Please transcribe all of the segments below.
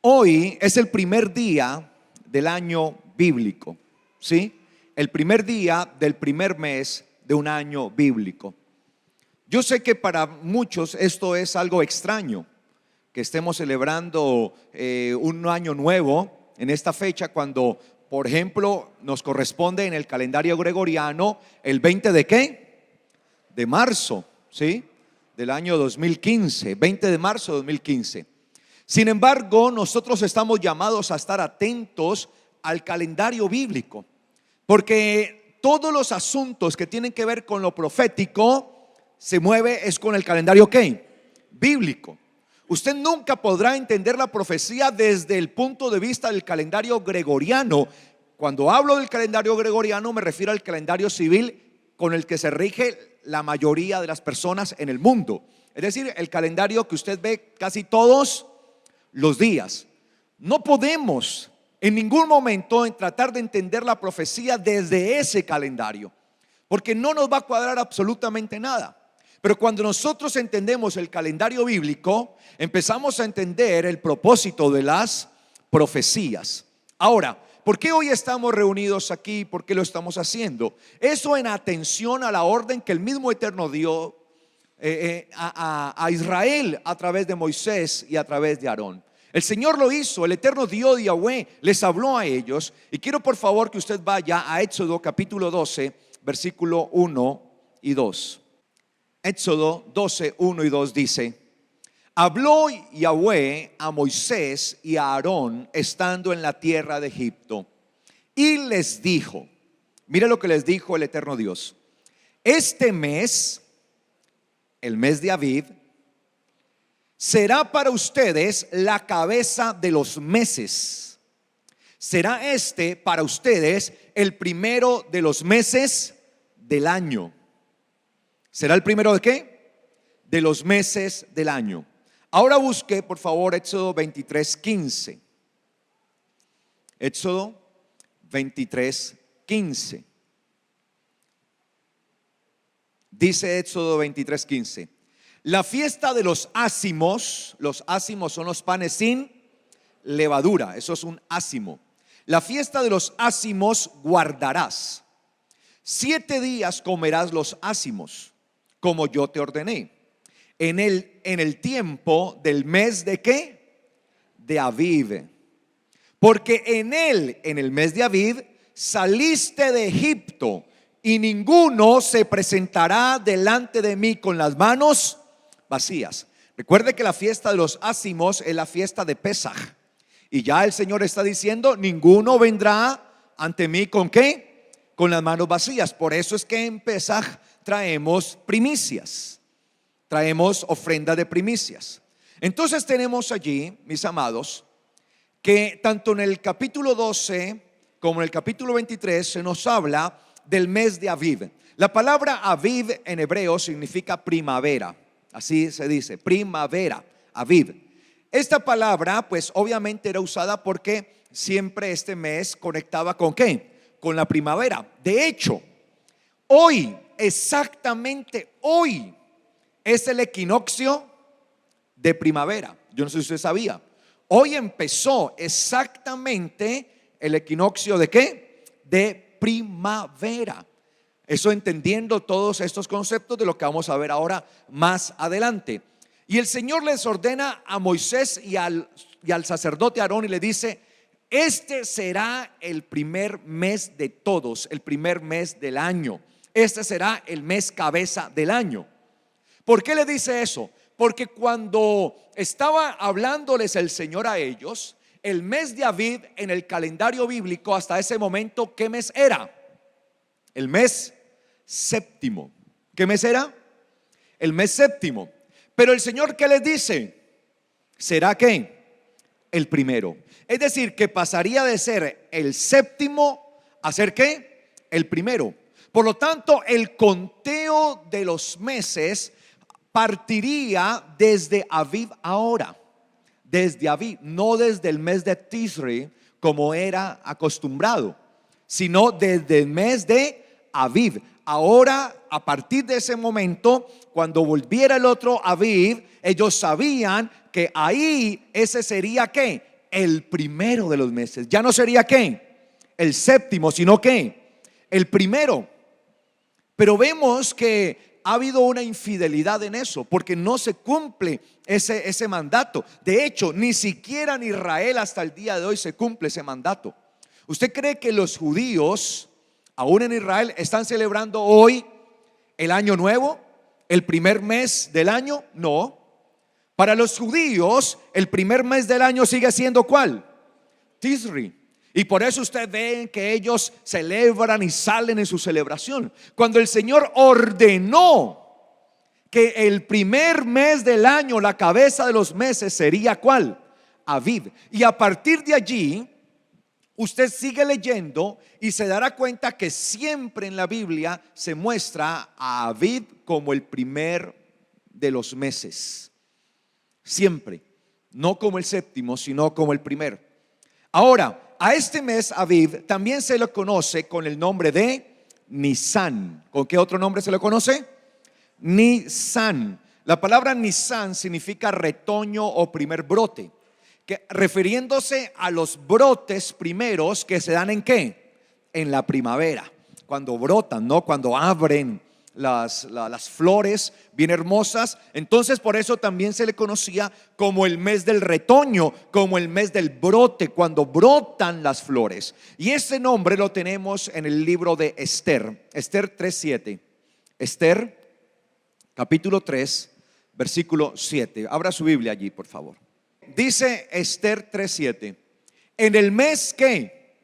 Hoy es el primer día del año bíblico, ¿sí? El primer día del primer mes de un año bíblico. Yo sé que para muchos esto es algo extraño, que estemos celebrando un año nuevo en esta fecha cuando, por ejemplo, nos corresponde en el calendario gregoriano el 20 de ¿qué? De marzo, ¿sí? Del año 2015, 20 de marzo de 2015. Sin embargo, nosotros estamos llamados a estar atentos al calendario bíblico, porque todos los asuntos que tienen que ver con lo profético se mueve es con el calendario ¿qué? Bíblico. Usted nunca podrá entender la profecía desde el punto de vista del calendario gregoriano. Cuando hablo del calendario gregoriano me refiero al calendario civil con el que se rige la mayoría de las personas en el mundo. Es decir, el calendario que usted ve casi todos los días. No podemos en ningún momento tratar de entender la profecía desde ese calendario, porque no nos va a cuadrar absolutamente nada. Pero cuando nosotros entendemos el calendario bíblico, empezamos a entender el propósito de las profecías. Ahora, ¿por qué hoy estamos reunidos aquí? ¿Por qué lo estamos haciendo? Eso en atención a la orden que el mismo Eterno dio a Israel a través de Moisés y a través de Aarón. El Señor lo hizo, el Eterno Dios, Yahweh, les habló a ellos. Y quiero por favor que usted vaya a Éxodo capítulo 12, versículo 1 y 2. Éxodo 12, 1 y 2 dice: habló Yahweh a Moisés y a Aarón estando en la tierra de Egipto, y les dijo, mire lo que les dijo el Eterno Dios: este mes, el mes de Aviv, será para ustedes la cabeza de los meses. Será este para ustedes el primero de los meses del año. ¿Será el primero de qué? De los meses del año. Ahora busque por favor Éxodo 23, 15. Éxodo 23, 15. Dice Éxodo 23, 15: la fiesta de los ácimos son los panes sin levadura, eso es un ácimo. La fiesta de los ácimos guardarás. 7 días comerás los ácimos, como yo te ordené, en el tiempo del mes de ¿qué? De Aviv. Porque en el mes de Aviv, saliste de Egipto, y ninguno se presentará delante de mí con las manos vacías. Recuerde que la fiesta de los ácimos es la fiesta de Pesaj, y ya el Señor está diciendo: ninguno vendrá ante mí con ¿qué? Con las manos vacías. Por eso es que en Pesaj traemos primicias, traemos ofrenda de primicias. Entonces tenemos allí, mis amados, que tanto en el capítulo 12 como en el capítulo 23 se nos habla del mes de Aviv. La palabra Aviv en hebreo significa primavera, así se dice, primavera, Aviv. Esta palabra pues obviamente era usada porque siempre este mes conectaba con ¿qué? Con la primavera. De hecho, hoy, exactamente hoy, es el equinoccio de primavera. Yo no sé si usted sabía. Hoy empezó exactamente el equinoccio de ¿qué? De primavera. Eso entendiendo todos estos conceptos de lo que vamos a ver ahora más adelante. Y el Señor les ordena a Moisés y al sacerdote Aarón y le dice: este será el primer mes de todos, el primer mes del año. Este será el mes cabeza del año. ¿Por qué le dice eso? Porque cuando estaba hablándoles el Señor a ellos, el mes de Aviv en el calendario bíblico hasta ese momento, ¿qué mes era? El mes séptimo. ¿Qué mes era? El mes séptimo. Pero el Señor, ¿qué les dice? ¿Será qué? El primero. Es decir, que pasaría de ser el séptimo a ser ¿qué? El primero. Por lo tanto, el conteo de los meses partiría desde Aviv ahora. Desde Aviv, no desde el mes de Tisri como era acostumbrado, sino desde el mes de Aviv. Ahora, a partir de ese momento, cuando volviera el otro Aviv, ellos sabían que ahí ese sería ¿qué? el primero de los meses. Ya no sería ¿qué? El séptimo, sino ¿qué? El primero. Pero vemos que ha habido una infidelidad en eso, porque no se cumple ese mandato. De hecho, ni siquiera en Israel hasta el día de hoy se cumple ese mandato. ¿Usted cree que los judíos, aún en Israel, están celebrando hoy el año nuevo, el primer mes del año? No. Para los judíos, el primer mes del año sigue siendo ¿cuál? Tisri. Y por eso usted ve que ellos celebran y salen en su celebración. Cuando el Señor ordenó que el primer mes del año, la cabeza de los meses, sería ¿cuál? Aviv. Y a partir de allí, usted sigue leyendo y se dará cuenta que siempre en la Biblia se muestra a Aviv como el primer de los meses. Siempre. No como el séptimo, sino como el primer. Ahora, a este mes Aviv también se le conoce con el nombre de Nisan. ¿Con qué otro nombre se le conoce? Nisan. La palabra Nisan significa retoño o primer brote, que refiriéndose a los brotes primeros que se dan ¿en qué? En la primavera, cuando brotan, ¿no? Cuando abren las flores bien hermosas. Entonces por eso también se le conocía como el mes del retoño, como el mes del brote, cuando brotan las flores. Y ese nombre lo tenemos en el libro de Esther, Esther 3:7. Esther capítulo 3 versículo 7. Abra su Biblia allí, por favor. Dice Esther 3:7: en el mes ¿qué?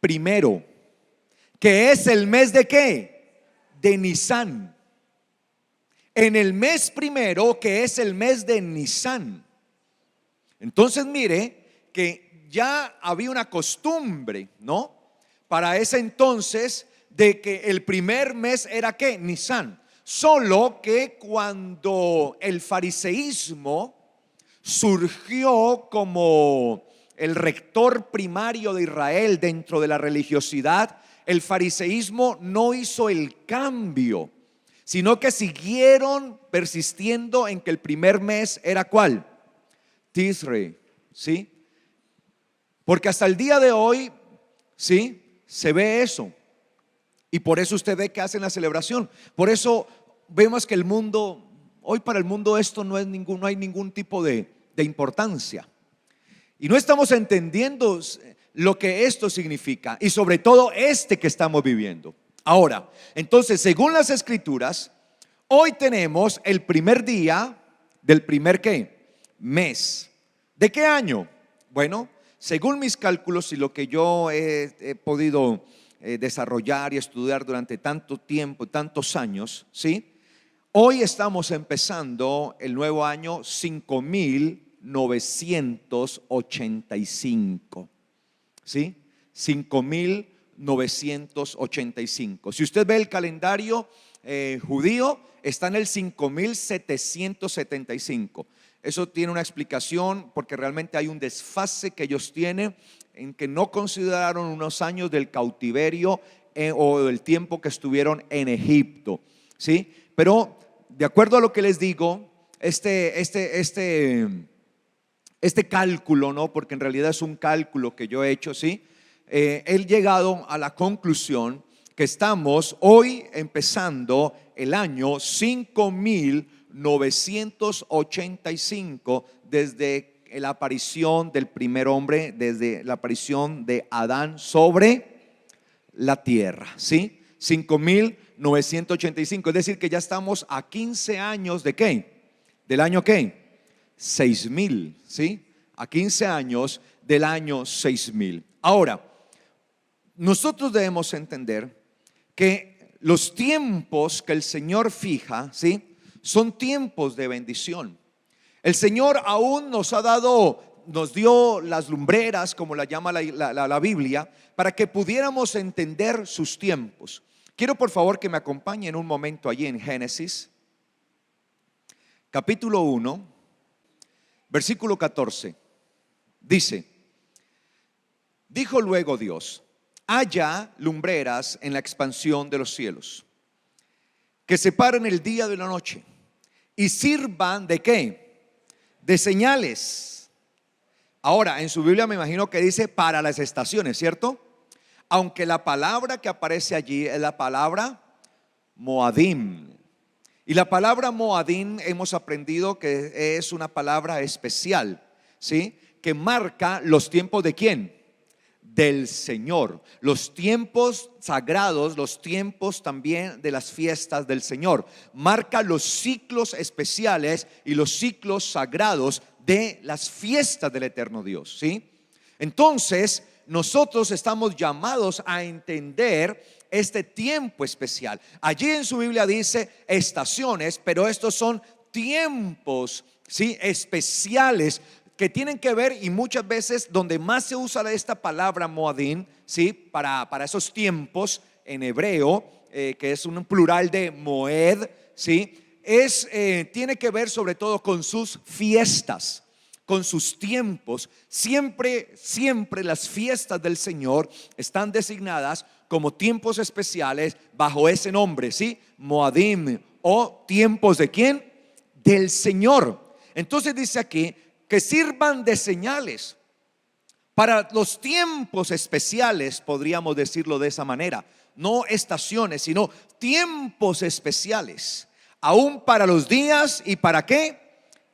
Primero, que es el mes de ¿qué? De Nisan. En el mes primero, que es el mes de Nisan. Entonces mire que ya había una costumbre, ¿no? Para ese entonces, de que el primer mes era ¿qué? Nisan. Solo que cuando el fariseísmo surgió como el rector primario de Israel dentro de la religiosidad, el fariseísmo no hizo el cambio, sino que siguieron persistiendo en que el primer mes era ¿cuál? Tisri, ¿sí? Porque hasta el día de hoy, ¿sí? Se ve eso. Y por eso usted ve que hacen la celebración. Por eso vemos que el mundo, hoy para el mundo esto no hay ningún tipo de importancia. Y no estamos entendiendo lo que esto significa, y sobre todo que estamos viviendo. Ahora, entonces, según las escrituras, hoy tenemos el primer día del primer ¿qué? Mes. ¿De qué año? Bueno, según mis cálculos y lo que yo he podido desarrollar y estudiar durante tanto tiempo, tantos años, ¿sí? Hoy estamos empezando el nuevo año 5985. ¿Sí? 5985. Si usted ve el calendario judío, está en el 5775. Eso tiene una explicación, porque realmente hay un desfase que ellos tienen en que no consideraron unos años del cautiverio o del tiempo que estuvieron en Egipto, ¿sí? Pero de acuerdo a lo que les digo, este cálculo, ¿no? Porque en realidad es un cálculo que yo he hecho, ¿sí? He llegado a la conclusión que estamos hoy empezando el año 5985 desde la aparición del primer hombre, desde la aparición de Adán sobre la tierra, ¿sí? 5985, es decir que ya estamos a 15 años de ¿qué? Del año ¿qué? 6000, ¿sí? A 15 años del año 6000. Ahora, nosotros debemos entender que los tiempos que el Señor fija, ¿sí? Son tiempos de bendición. El Señor aún nos dio las lumbreras, como la llama la Biblia, para que pudiéramos entender sus tiempos. Quiero por favor que me acompañen un momento allí en Génesis, capítulo 1, versículo 14. Dice: dijo luego Dios: haya lumbreras en la expansión de los cielos, que separen el día de la noche, y sirvan ¿de qué? De señales Ahora, en su Biblia me imagino que dice para las estaciones, ¿cierto? Aunque la palabra que aparece allí es la palabra Moadim. Y la palabra Moadim hemos aprendido que es una palabra especial, ¿sí? Que marca los tiempos de ¿quién? Del Señor. Los tiempos sagrados, los tiempos también de las fiestas del Señor. Marca los ciclos especiales y los ciclos sagrados de las fiestas del eterno Dios, ¿sí? Entonces, nosotros estamos llamados a entender este tiempo especial. Allí en su Biblia dice estaciones, pero estos son tiempos, ¿sí? Especiales que tienen que ver, y muchas veces donde más se usa esta palabra Moadim, ¿sí? Para esos tiempos en hebreo, que es un plural de Moed, ¿sí? Tiene que ver sobre todo con sus fiestas, con sus tiempos. Siempre las fiestas del Señor están designadas como tiempos especiales bajo ese nombre, ¿sí? Moadim, o tiempos de ¿quién? Del Señor. Entonces dice aquí que sirvan de señales para los tiempos especiales, podríamos decirlo de esa manera. No estaciones, sino tiempos especiales, aún para los días y para ¿qué?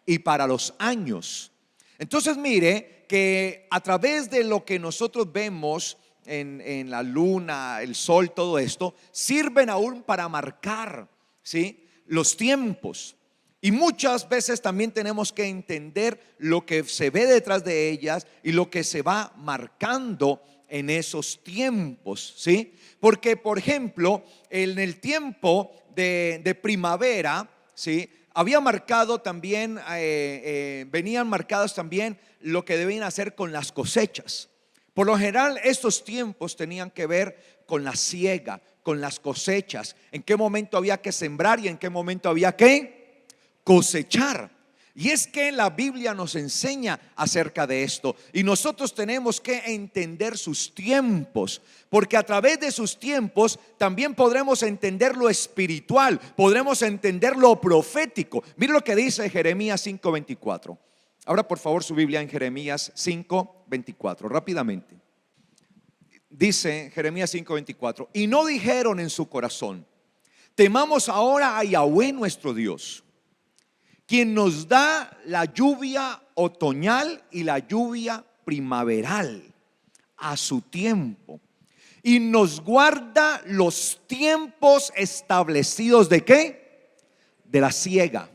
Y para los años. Entonces mire que a través de lo que nosotros vemos en la luna, el sol, todo esto, sirven aún para marcar, ¿sí? Los tiempos. Y muchas veces también tenemos que entender lo que se ve detrás de ellas y lo que se va marcando en esos tiempos, ¿sí? Porque, por ejemplo, en el tiempo de primavera, ¿sí? Había marcado también, venían marcados también lo que debían hacer con las cosechas. Por lo general, estos tiempos tenían que ver con la siega, con las cosechas, en qué momento había que sembrar y en qué momento había que cosechar. Y es que la Biblia nos enseña acerca de esto, y nosotros tenemos que entender sus tiempos, porque a través de sus tiempos también podremos entender lo espiritual, podremos entender lo profético. Mire lo que dice Jeremías 5:24. Abra por favor su Biblia en Jeremías 5:24 rápidamente. Dice Jeremías 5:24: y no dijeron en su corazón, temamos ahora a Yahweh nuestro Dios, quien nos da la lluvia otoñal y la lluvia primaveral a su tiempo, y nos guarda los tiempos establecidos ¿de qué? De la siega,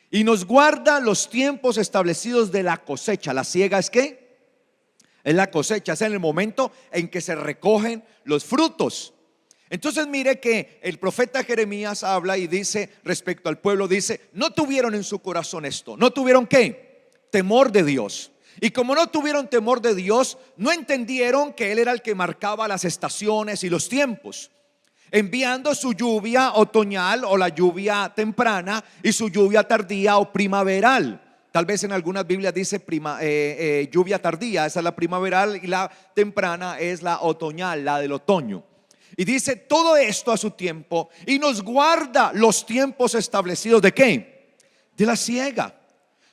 y nos guarda los tiempos establecidos de la cosecha. La siega es ¿qué? Es la cosecha, es en el momento en que se recogen los frutos. Entonces mire que el profeta Jeremías habla y dice respecto al pueblo, dice, no tuvieron en su corazón esto, no tuvieron ¿qué? Temor de Dios. Y como no tuvieron temor de Dios, no entendieron que Él era el que marcaba las estaciones y los tiempos, enviando su lluvia otoñal o la lluvia temprana y su lluvia tardía o primaveral. Tal vez en algunas Biblias dice lluvia tardía, esa es la primaveral, y la temprana es la otoñal, la del otoño. Y dice todo esto a su tiempo, y nos guarda los tiempos establecidos ¿de qué? De la siega.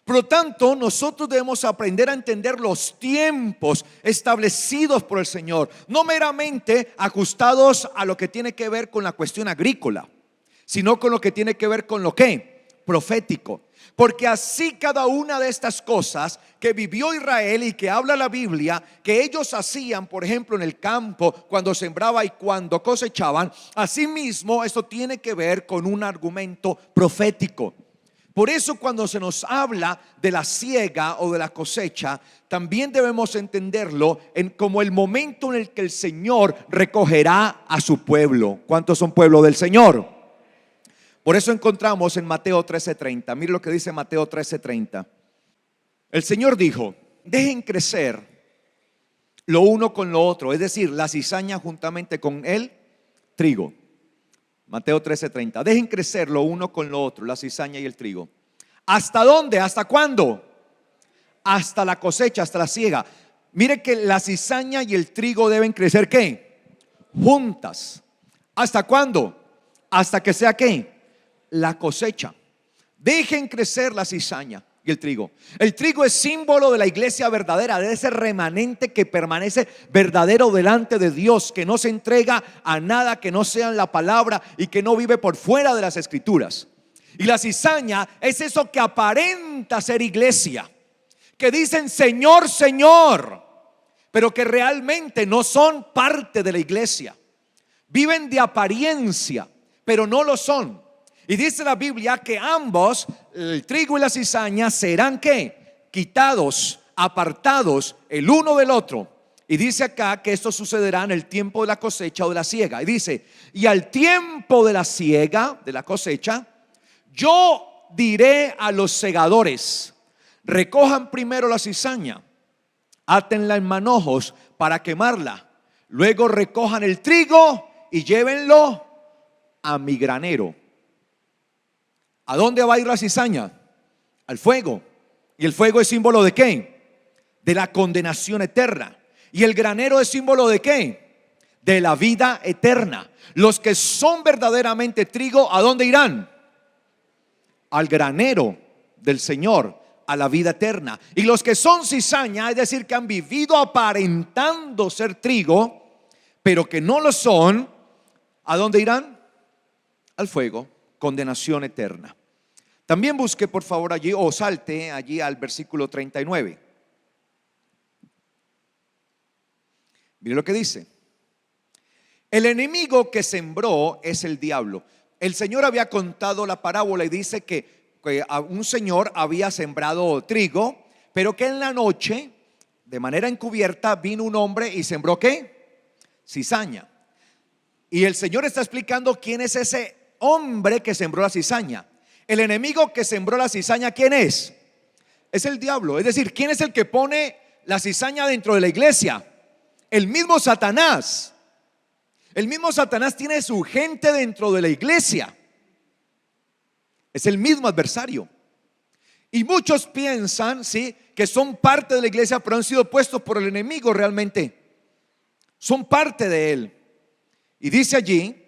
Por lo tanto, nosotros debemos aprender a entender los tiempos establecidos por el Señor, no meramente ajustados a lo que tiene que ver con la cuestión agrícola, sino con lo que tiene que ver con lo que profético. Porque así cada una de estas cosas que vivió Israel y que habla la Biblia, que ellos hacían, por ejemplo, en el campo, cuando sembraba y cuando cosechaban, así mismo esto tiene que ver con un argumento profético. Por eso cuando se nos habla de la siega o de la cosecha, también debemos entenderlo como el momento en el que el Señor recogerá a su pueblo. ¿Cuántos son pueblo del Señor? Por eso encontramos en Mateo 13:30. Mire lo que dice Mateo 13:30. El Señor dijo: dejen crecer lo uno con lo otro, es decir, la cizaña juntamente con el trigo. Mateo 13:30. Dejen crecer lo uno con lo otro, la cizaña y el trigo. ¿Hasta dónde? ¿Hasta cuándo? Hasta la cosecha, hasta la siega. Mire que la cizaña y el trigo deben crecer ¿qué? Juntas. ¿Hasta cuándo? Hasta que sea ¿qué? La cosecha. Dejen crecer la cizaña. y el trigo. El trigo es símbolo de la iglesia verdadera, de ese remanente que permanece verdadero delante de Dios, que no se entrega a nada que no sea la palabra y que no vive por fuera de las escrituras. Y la cizaña es eso que aparenta ser iglesia, que dicen Señor, Señor, pero que realmente no son parte de la iglesia. Viven de apariencia, pero no lo son. Y dice la Biblia que ambos, el trigo y la cizaña, serán ¿qué? Quitados, apartados el uno del otro. Y dice acá que esto sucederá en el tiempo de la cosecha o de la siega. Y dice, y al tiempo de la siega, de la cosecha, yo diré a los segadores, recojan primero la cizaña, átenla en manojos para quemarla, luego recojan el trigo y llévenlo a mi granero. ¿A dónde va a ir la cizaña? Al fuego. ¿Y el fuego es símbolo de qué? De la condenación eterna. ¿Y el granero es símbolo de qué? De la vida eterna. Los que son verdaderamente trigo, ¿a dónde irán? Al granero del Señor, a la vida eterna. Y los que son cizaña, es decir, que han vivido aparentando ser trigo, pero que no lo son, ¿a dónde irán? Al fuego, condenación eterna. También busque por favor allí, o salte allí al versículo 39. Mire lo que dice. El enemigo que sembró es el diablo. El Señor había contado la parábola y dice que un señor había sembrado trigo, pero que en la noche, de manera encubierta, vino un hombre y sembró ¿qué? Cizaña. Y el Señor está explicando quién es ese hombre que sembró la cizaña. El enemigo que sembró la cizaña, ¿quién es? Es el diablo. Es decir, ¿quién es el que pone la cizaña dentro de la iglesia? El mismo Satanás. El mismo Satanás tiene su gente dentro de la iglesia. Es el mismo adversario. Y muchos piensan, sí, que son parte de la iglesia, pero han sido puestos por el enemigo realmente. Son parte de él. Y dice allí,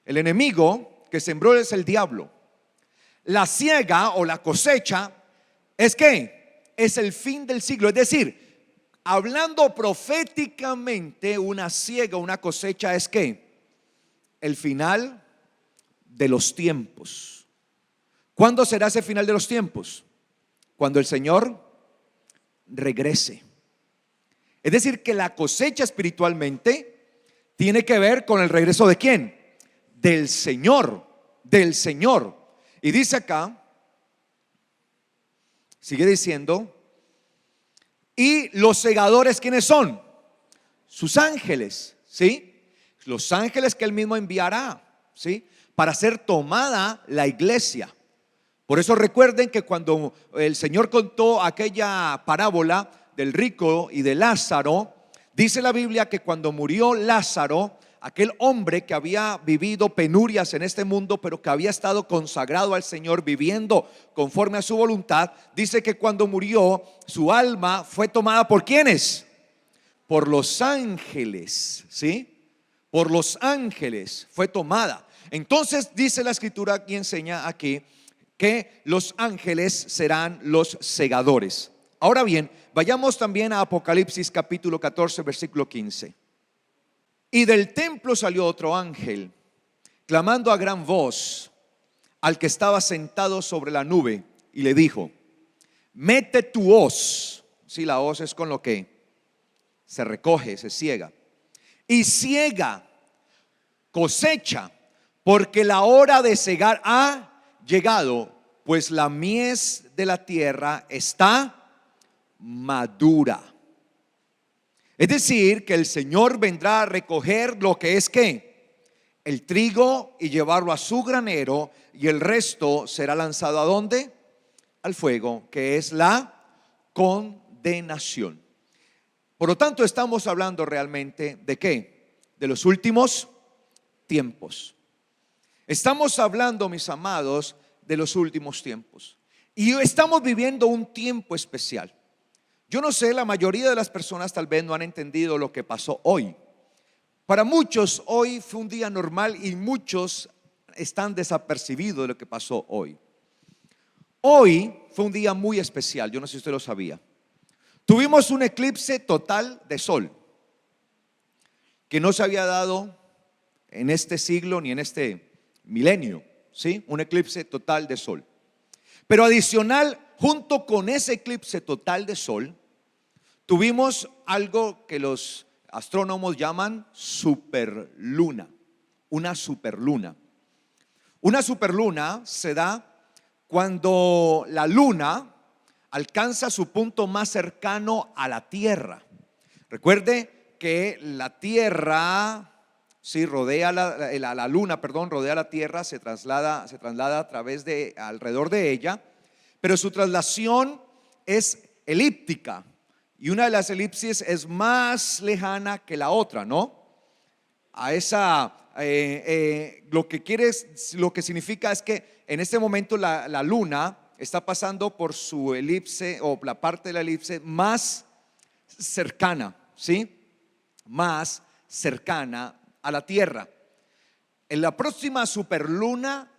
el enemigo que sembró es el diablo. La siega o la cosecha es ¿qué? Es el fin del siglo. Es decir, hablando proféticamente, una siega, una cosecha es ¿qué? El final de los tiempos. ¿Cuándo será ese final de los tiempos? Cuando el Señor regrese. Es decir, que la cosecha espiritualmente tiene que ver con el regreso de ¿quién? Del Señor, del Señor. Y dice acá, sigue diciendo, y los segadores, ¿quiénes son? Sus ángeles, ¿sí? Los ángeles que él mismo enviará, ¿sí? Para ser tomada la iglesia. Por eso recuerden que cuando el Señor contó aquella parábola del rico y de Lázaro, dice la Biblia que cuando murió Lázaro, aquel hombre que había vivido penurias en este mundo, pero que había estado consagrado al Señor, viviendo conforme a su voluntad, dice que cuando murió, su alma fue tomada ¿por quiénes? Por los ángeles, ¿sí? Por los ángeles fue tomada. Entonces dice la escritura y enseña aquí que los ángeles serán los segadores. Ahora bien, vayamos también a Apocalipsis capítulo 14, versículo 15. Y del templo salió otro ángel, clamando a gran voz al que estaba sentado sobre la nube, y le dijo: mete tu hoz. Si la hoz es con lo que se recoge, se siega, y siega, cosecha, porque la hora de segar ha llegado, pues la mies de la tierra está madura. Es decir, que el Señor vendrá a recoger lo que es ¿qué? El trigo, y llevarlo a su granero, y el resto será lanzado ¿a dónde? Al fuego, que es la condenación. Por lo tanto, estamos hablando realmente ¿de qué? De los últimos tiempos. Estamos hablando, mis amados, de los últimos tiempos. Y estamos viviendo un tiempo especial. Yo no sé, la mayoría de las personas tal vez no han entendido lo que pasó hoy. Para muchos hoy fue un día normal y muchos están desapercibidos de lo que pasó hoy. Hoy fue un día muy especial, yo no sé si usted lo sabía. Tuvimos un eclipse total de sol que no se había dado en este siglo ni en este milenio, ¿sí? Un eclipse total de sol. Pero adicional, junto con ese eclipse total de sol, tuvimos algo que los astrónomos llaman superluna, una superluna. Una superluna se da cuando la luna alcanza su punto más cercano a la Tierra. Recuerde que la Tierra, sí, rodea la luna, perdón, rodea la Tierra, se traslada a través de, alrededor de ella, pero su traslación es elíptica y una de las elipsis es más lejana que la otra, ¿no? A esa, lo que significa es que en este momento la luna está pasando por su elipse o la parte de la elipse más cercana, ¿sí? Más cercana a la Tierra. En la próxima superluna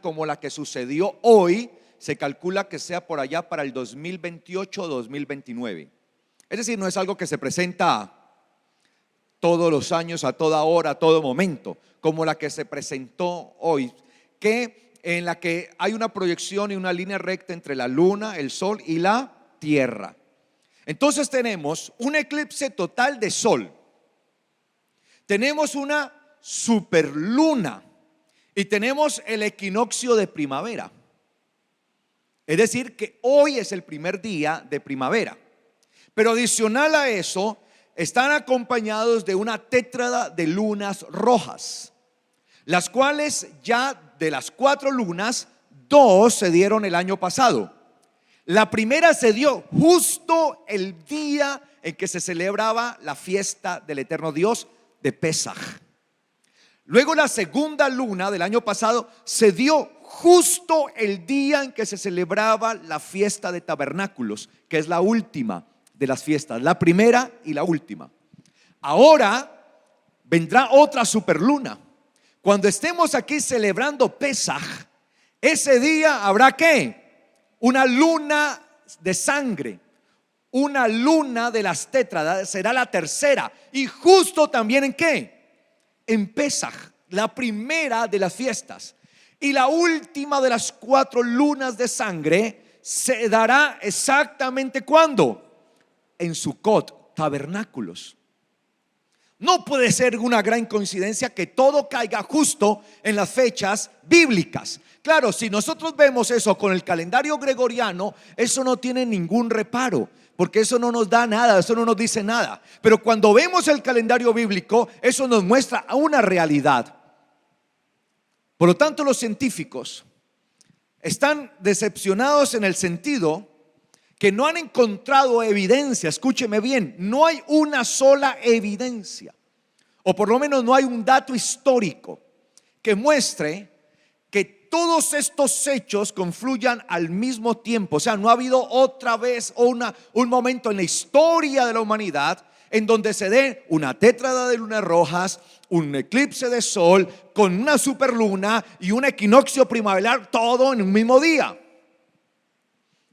como la que sucedió hoy, se calcula que sea por allá para el 2028 o 2029. Es decir, no es algo que se presenta todos los años, a toda hora, a todo momento, como la que se presentó hoy, en la que hay una proyección y una línea recta entre la luna, el sol y la Tierra. Entonces tenemos un eclipse total de sol, tenemos una superluna y tenemos el equinoccio de primavera. Es decir, que hoy es el primer día de primavera. Pero adicional a eso, están acompañados de una tétrada de lunas rojas, las cuales ya de las 4 lunas, 2 se dieron el año pasado. La primera se dio justo el día en que se celebraba la fiesta del eterno Dios de Pesaj. Luego la segunda luna del año pasado se dio justo el día en que se celebraba la fiesta de tabernáculos, que es la última de las fiestas, la primera y la última. Ahora vendrá otra superluna. Cuando estemos aquí celebrando Pesaj, ese día habrá ¿qué? Una luna de sangre, una luna de las tétradas, será la tercera. Y justo también ¿en qué? En Pesaj, la primera de las fiestas. Y la última de las 4 lunas de sangre se dará exactamente ¿cuándo? En Sukkot, tabernáculos. No puede ser una gran coincidencia que todo caiga justo en las fechas bíblicas. Claro, si nosotros vemos eso con el calendario gregoriano, eso no tiene ningún reparo, porque eso no nos da nada, eso no nos dice nada. Pero cuando vemos el calendario bíblico, eso nos muestra una realidad. Por lo tanto, los científicos están decepcionados en el sentido que no han encontrado evidencia. Escúcheme bien, no hay una sola evidencia, o por lo menos no hay un dato histórico que muestre que todos estos hechos confluyan al mismo tiempo. O sea, no ha habido otra vez un momento en la historia de la humanidad en donde se dé una tétrada de lunas rojas, un eclipse de sol con una superluna y un equinoccio primaveral, todo en un mismo día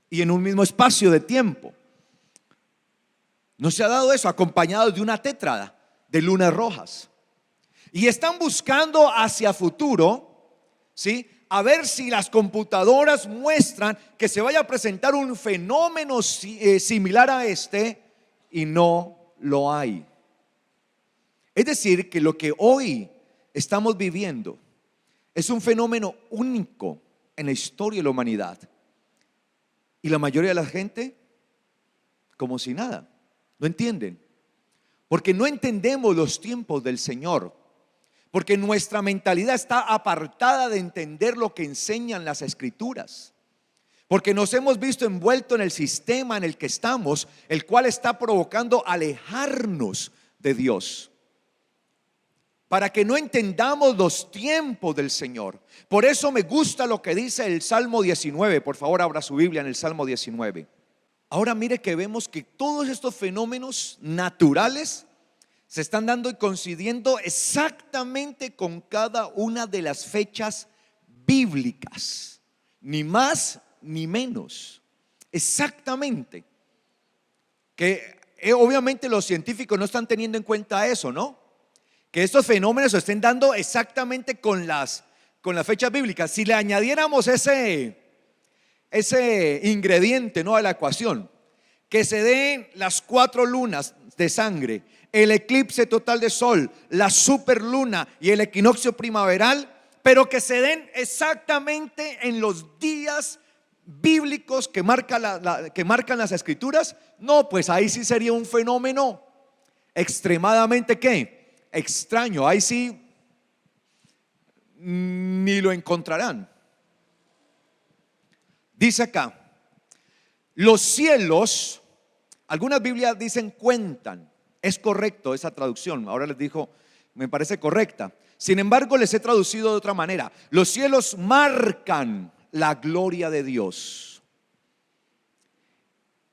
y en un mismo espacio de tiempo. No se ha dado eso acompañado de una tétrada de lunas rojas. Y están buscando hacia futuro, ¿sí?, a ver si las computadoras muestran que se vaya a presentar un fenómeno similar a este, y no lo hay. Es decir, que lo que hoy estamos viviendo es un fenómeno único en la historia de la humanidad. Y la mayoría de la gente, como si nada, no entienden. Porque no entendemos los tiempos del Señor. Porque nuestra mentalidad está apartada de entender lo que enseñan las Escrituras. Porque nos hemos visto envueltos en el sistema en el que estamos, el cual está provocando alejarnos de Dios, para que no entendamos los tiempos del Señor. Por eso me gusta lo que dice el Salmo 19. Por favor, abra su Biblia en el Salmo 19. Ahora mire que vemos que todos estos fenómenos naturales se están dando y coincidiendo exactamente con cada una de las fechas bíblicas. ni más ni menos. Exactamente. Que obviamente los científicos no están teniendo en cuenta eso, ¿no? Que estos fenómenos se estén dando exactamente con las fechas bíblicas. Si le añadiéramos ese ingrediente, ¿no?, a la ecuación, que se den las 4 lunas de sangre, el eclipse total de sol, la superluna y el equinoccio primaveral, pero que se den exactamente en los días bíblicos que marcan las escrituras, no, pues ahí sí sería un fenómeno extremadamente ¿qué? Extraño. Ahí sí ni lo encontrarán. Dice acá, los cielos, algunas Biblias dicen cuentan. Es correcto esa traducción, ahora les digo, me parece correcta. Sin embargo, les he traducido de otra manera. Los cielos marcan la gloria de Dios,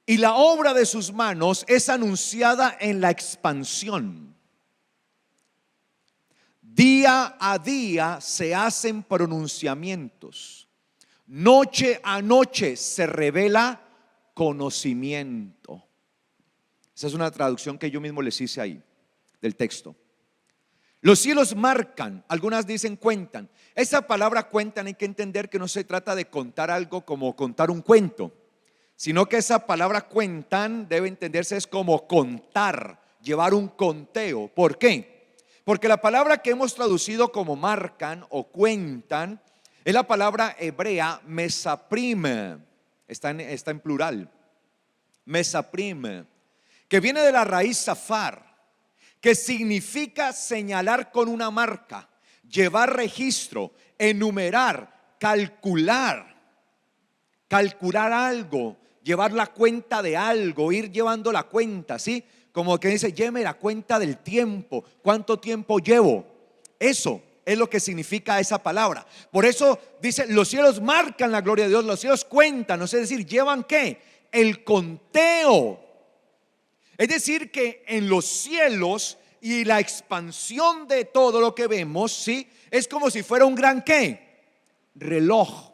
y la obra de sus manos es anunciada en la expansión. Día a día se hacen pronunciamientos, noche a noche se revela conocimiento. Esa es una traducción que yo mismo les hice ahí del texto. Los cielos marcan, algunas dicen cuentan. Esa palabra cuentan hay que entender que no se trata de contar algo como contar un cuento, sino que esa palabra cuentan debe entenderse es como contar, llevar un conteo. ¿Por qué? Porque la palabra que hemos traducido como marcan o cuentan es la palabra hebrea mesaprim, está en plural, mesaprim, que viene de la raíz safar, que significa señalar con una marca, llevar registro, enumerar, calcular algo, llevar la cuenta de algo, ir llevando la cuenta, ¿sí? Como que dice, lléveme la cuenta del tiempo, ¿cuánto tiempo llevo? Eso es lo que significa esa palabra. Por eso dice, los cielos marcan la gloria de Dios, los cielos cuentan, es decir, llevan ¿qué? El conteo. Es decir, que en los cielos y la expansión de todo lo que vemos, ¿sí? Es como si fuera un gran ¿qué? Reloj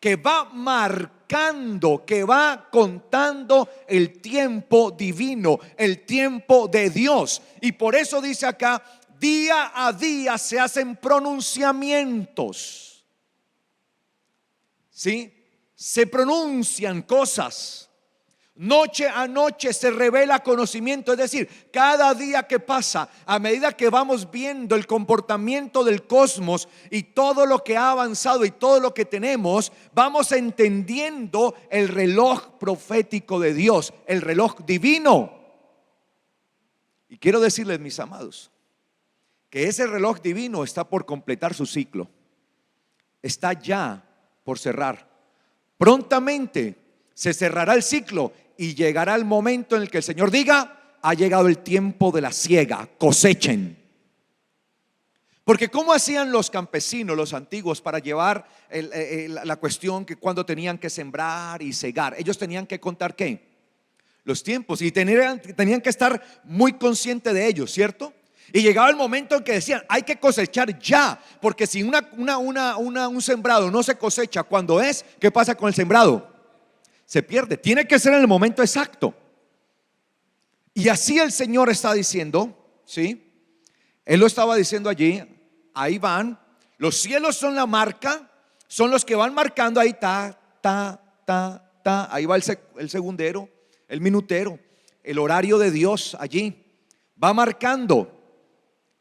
que va marcando, que va contando el tiempo divino, el tiempo de Dios. Y por eso dice acá, día a día se hacen pronunciamientos, ¿sí? Se pronuncian cosas. Noche a noche se revela conocimiento, es decir, cada día que pasa, a medida que vamos viendo el comportamiento del cosmos y todo lo que ha avanzado y todo lo que tenemos, vamos entendiendo el reloj profético de Dios, el reloj divino. Y quiero decirles, mis amados, que ese reloj divino está por completar su ciclo, está ya por cerrar. Prontamente se cerrará el ciclo y llegará el momento en el que el Señor diga, ha llegado el tiempo de la siega, cosechen. Porque ¿cómo hacían los campesinos, los antiguos, para llevar la cuestión que cuando tenían que sembrar y segar? Ellos tenían que contar ¿qué? Los tiempos, y tenían que estar muy conscientes de ellos, ¿cierto? Y llegaba el momento en que decían, hay que cosechar ya, porque si un sembrado no se cosecha cuando es, ¿qué pasa con el sembrado? Se pierde, tiene que ser en el momento exacto. Y así el Señor está diciendo, ¿sí? Él lo estaba diciendo allí, ahí van, los cielos son la marca, son los que van marcando ahí, ahí va el segundero, el minutero, el horario de Dios allí, va marcando.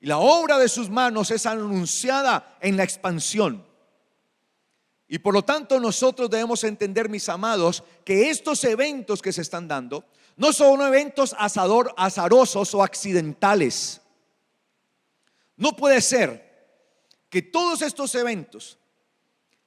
Y la obra de sus manos es anunciada en la expansión. Y por lo tanto nosotros debemos entender, mis amados, que estos eventos que se están dando no son eventos azarosos o accidentales. No puede ser que todos estos eventos,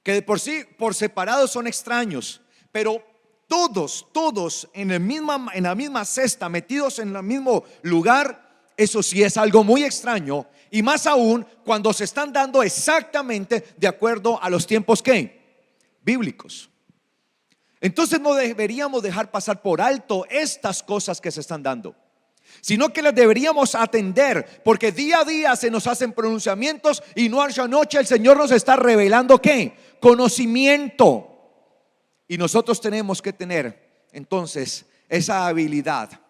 que de por sí por separado son extraños, pero todos en la misma cesta, metidos en el mismo lugar, eso sí es algo muy extraño. Y más aún cuando se están dando exactamente de acuerdo a los tiempos ¿qué? Bíblicos. Entonces no deberíamos dejar pasar por alto estas cosas que se están dando, sino que las deberíamos atender, porque día a día se nos hacen pronunciamientos y noche a noche el Señor nos está revelando ¿qué? Conocimiento. Y nosotros tenemos que tener entonces esa habilidad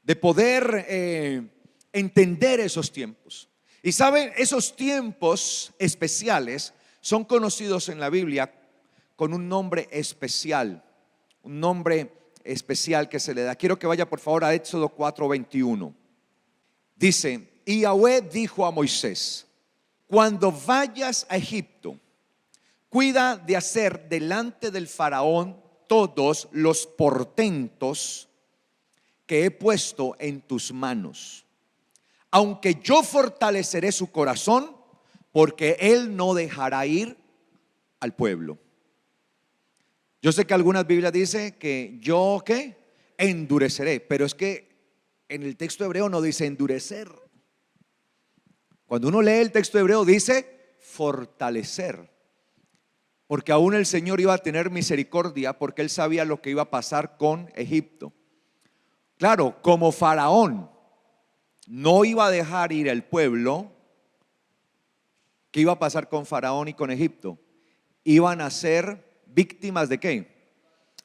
de poder entender esos tiempos. Y saben, esos tiempos especiales son conocidos en la Biblia con un nombre especial, un nombre especial que se le da. Quiero que vaya por favor a Éxodo 4:21. Dice: y Yahweh dijo a Moisés: cuando vayas a Egipto, cuida de hacer delante del faraón todos los portentos que he puesto en tus manos, aunque yo fortaleceré su corazón, porque él no dejará ir al pueblo. Yo sé que algunas Biblias dicen que yo ¿qué? Endureceré, pero es que en el texto hebreo no dice endurecer. Cuando uno lee el texto hebreo dice fortalecer, porque aún el Señor iba a tener misericordia, porque él sabía lo que iba a pasar con Egipto. Claro, como Faraón no iba a dejar ir al pueblo, ¿qué iba a pasar con Faraón y con Egipto? Iban a ser víctimas ¿de qué?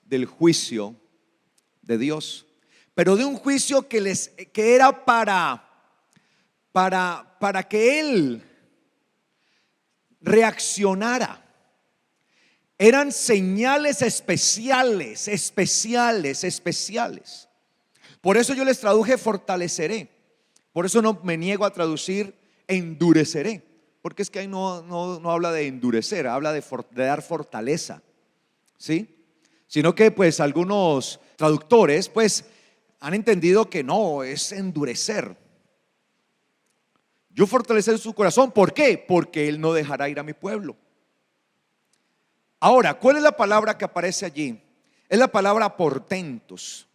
Del juicio de Dios, pero de un juicio que era para que él reaccionara. Eran señales especiales. Por eso yo les traduje fortaleceré. Por eso no me niego a traducir endureceré, porque es que ahí no habla de endurecer, habla de dar fortaleza, ¿sí? Sino que pues algunos traductores pues han entendido que no, es endurecer. Yo fortalecer su corazón, ¿por qué? Porque él no dejará ir a mi pueblo. Ahora, ¿cuál es la palabra que aparece allí? Es la palabra portentos.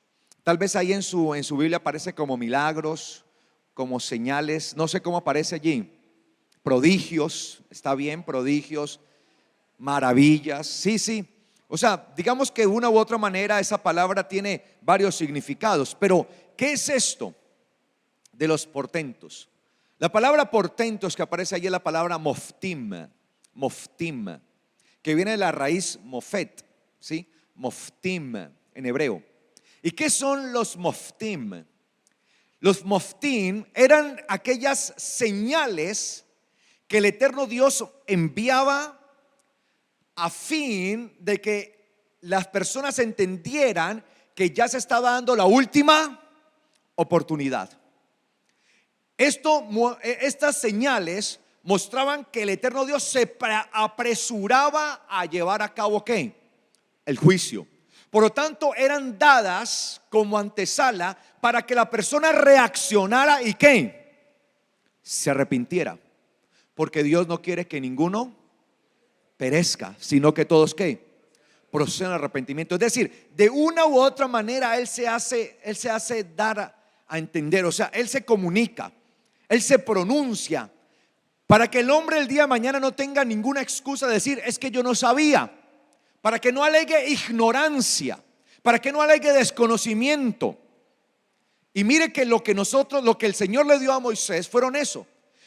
Tal vez ahí en su Biblia aparece como milagros, como señales, no sé cómo aparece allí. Prodigios, está bien, prodigios, maravillas, sí. O sea, digamos que de una u otra manera esa palabra tiene varios significados. Pero, ¿qué es esto de los portentos? La palabra portentos que aparece allí es la palabra moftim, que viene de la raíz mofet, ¿sí? Moftim en hebreo. ¿Y qué son los moftim? Los moftim eran aquellas señales que el eterno Dios enviaba a fin de que las personas entendieran que ya se estaba dando la última oportunidad. Estas señales mostraban que el eterno Dios se apresuraba a llevar a cabo ¿qué? El juicio. Por lo tanto, eran dadas como antesala para que la persona reaccionara y ¿qué? Se arrepintiera. Porque Dios no quiere que ninguno perezca, sino que todos ¿qué? Procedan al arrepentimiento. Es decir, de una u otra manera Él se hace dar a entender. O sea, Él se comunica, Él se pronuncia, para que el hombre el día de mañana no tenga ninguna excusa de decir es que yo no sabía, para que no alegue ignorancia, para que no alegue desconocimiento. Y mire que lo que el Señor le dio a Moisés fueron eso.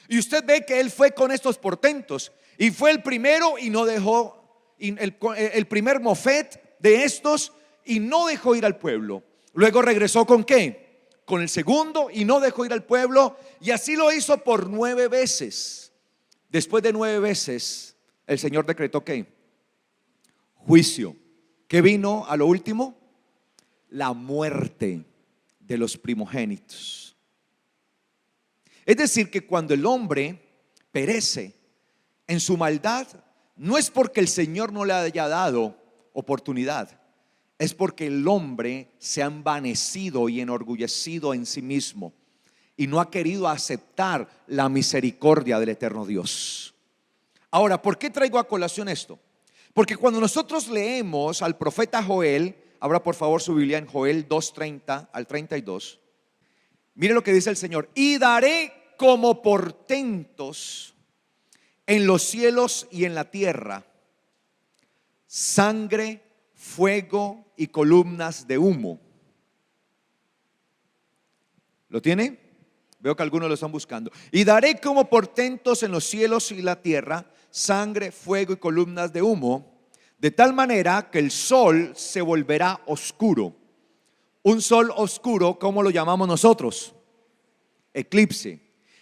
Y usted ve que él fue con estos portentos y fue el primero y no dejó el primer mofet de estos y no dejó ir al pueblo. Luego regresó con ¿qué? Con el segundo y no dejó ir al pueblo, y así lo hizo por 9 veces. Después de 9 veces el Señor decretó ¿qué? Juicio. ¿Qué vino a lo último? La muerte de los primogénitos. Es decir, que cuando el hombre perece en su maldad, no es porque el Señor no le haya dado oportunidad, es porque el hombre se ha envanecido y enorgullecido en sí mismo y no ha querido aceptar la misericordia del eterno Dios. Ahora, ¿por qué traigo a colación esto? Porque cuando nosotros leemos al profeta Joel, abra por favor su Biblia en Joel 2:30 al 32. Mire lo que dice el Señor: y daré como portentos en los cielos y en la tierra sangre, fuego y columnas de humo. ¿Lo tiene? Veo que algunos lo están buscando. Y daré como portentos en los cielos y la tierra sangre, fuego y columnas de humo. de tal manera que el sol se volverá oscuro. Un sol oscuro, ¿cómo lo llamamos nosotros? Eclipse.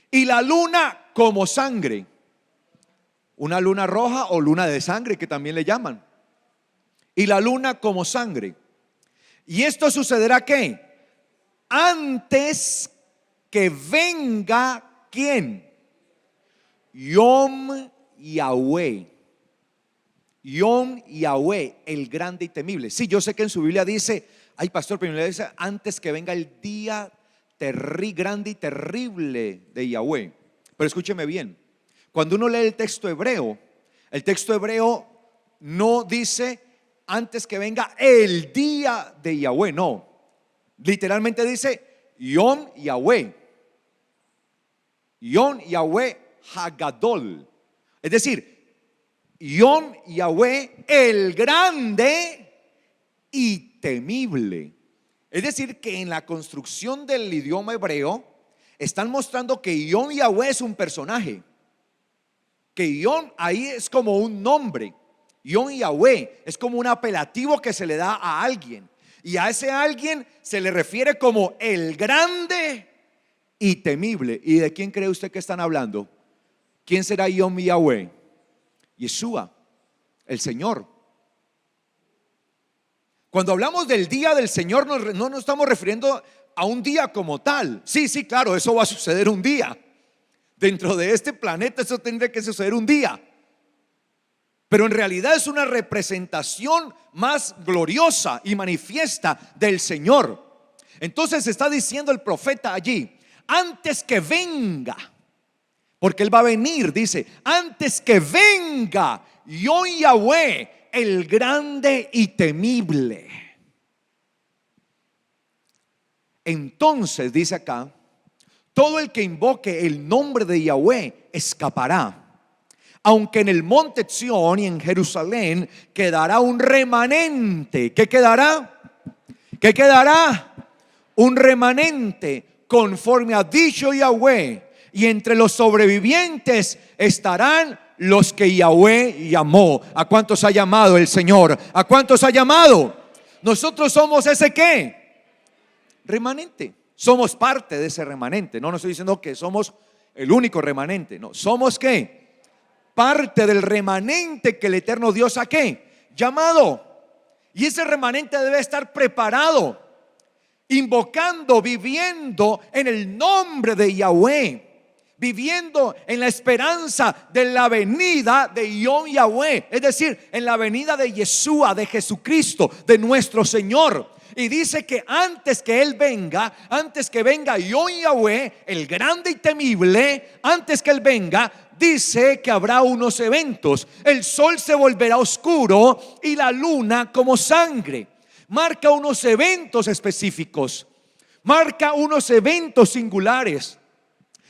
Y la luna como sangre. Una luna roja o luna de sangre, que también le llaman. Y la luna como sangre. Y esto sucederá ¿qué? Antes que venga ¿quién? Yom Yahweh. Yom Yahweh, el grande y temible. Sí, yo sé que en su Biblia dice, ay pastor, pero le dice antes que venga el día grande y terrible de Yahweh. Pero escúcheme bien, cuando uno lee el texto hebreo no dice antes que venga el día de Yahweh, no. Literalmente dice Yom Yahweh. Yom Yahweh Hagadol. Es decir, Yom Yahweh, el grande y temible. Es decir, que en la construcción del idioma hebreo están mostrando que Yom Yahweh es un personaje. Que Yom ahí es como un nombre. Yom Yahweh es como un apelativo que se le da a alguien. Y a ese alguien se le refiere como el grande y temible. ¿Y de quién cree usted que están hablando? ¿Quién será Yom Yahweh? Yeshua, el Señor. Cuando hablamos del día del Señor no nos estamos refiriendo a un día como tal. Sí, claro, eso va a suceder un día. Dentro de este planeta eso tendría que suceder un día. Pero en realidad es una representación más gloriosa y manifiesta del Señor. Entonces está diciendo el profeta allí, antes que venga, porque Él va a venir, dice, antes que venga Yo Yahweh, el grande y temible. Entonces dice acá, todo el que invoque el nombre de Yahweh escapará. Aunque en el monte Sión y en Jerusalén quedará un remanente. ¿Qué quedará? ¿Qué quedará? Un remanente conforme ha dicho Yahweh. Y entre los sobrevivientes estarán los que Yahweh llamó. ¿A cuántos ha llamado el Señor? ¿A cuántos ha llamado? Nosotros somos ese ¿qué? Remanente. Somos parte de ese remanente. No estoy diciendo que somos el único remanente. No, somos ¿qué? Parte del remanente que el eterno Dios ha ¿qué? Llamado. Y ese remanente debe estar preparado, invocando, viviendo en el nombre de Yahweh, viviendo en la esperanza de la venida de Yom Yahweh, es decir, en la venida de Yeshua, de Jesucristo, de nuestro Señor. Y dice que antes que Él venga, antes que venga Yom Yahweh, el grande y temible, antes que Él venga, dice que habrá unos eventos. El sol se volverá oscuro y la luna como sangre. Marca unos eventos específicos, marca unos eventos singulares.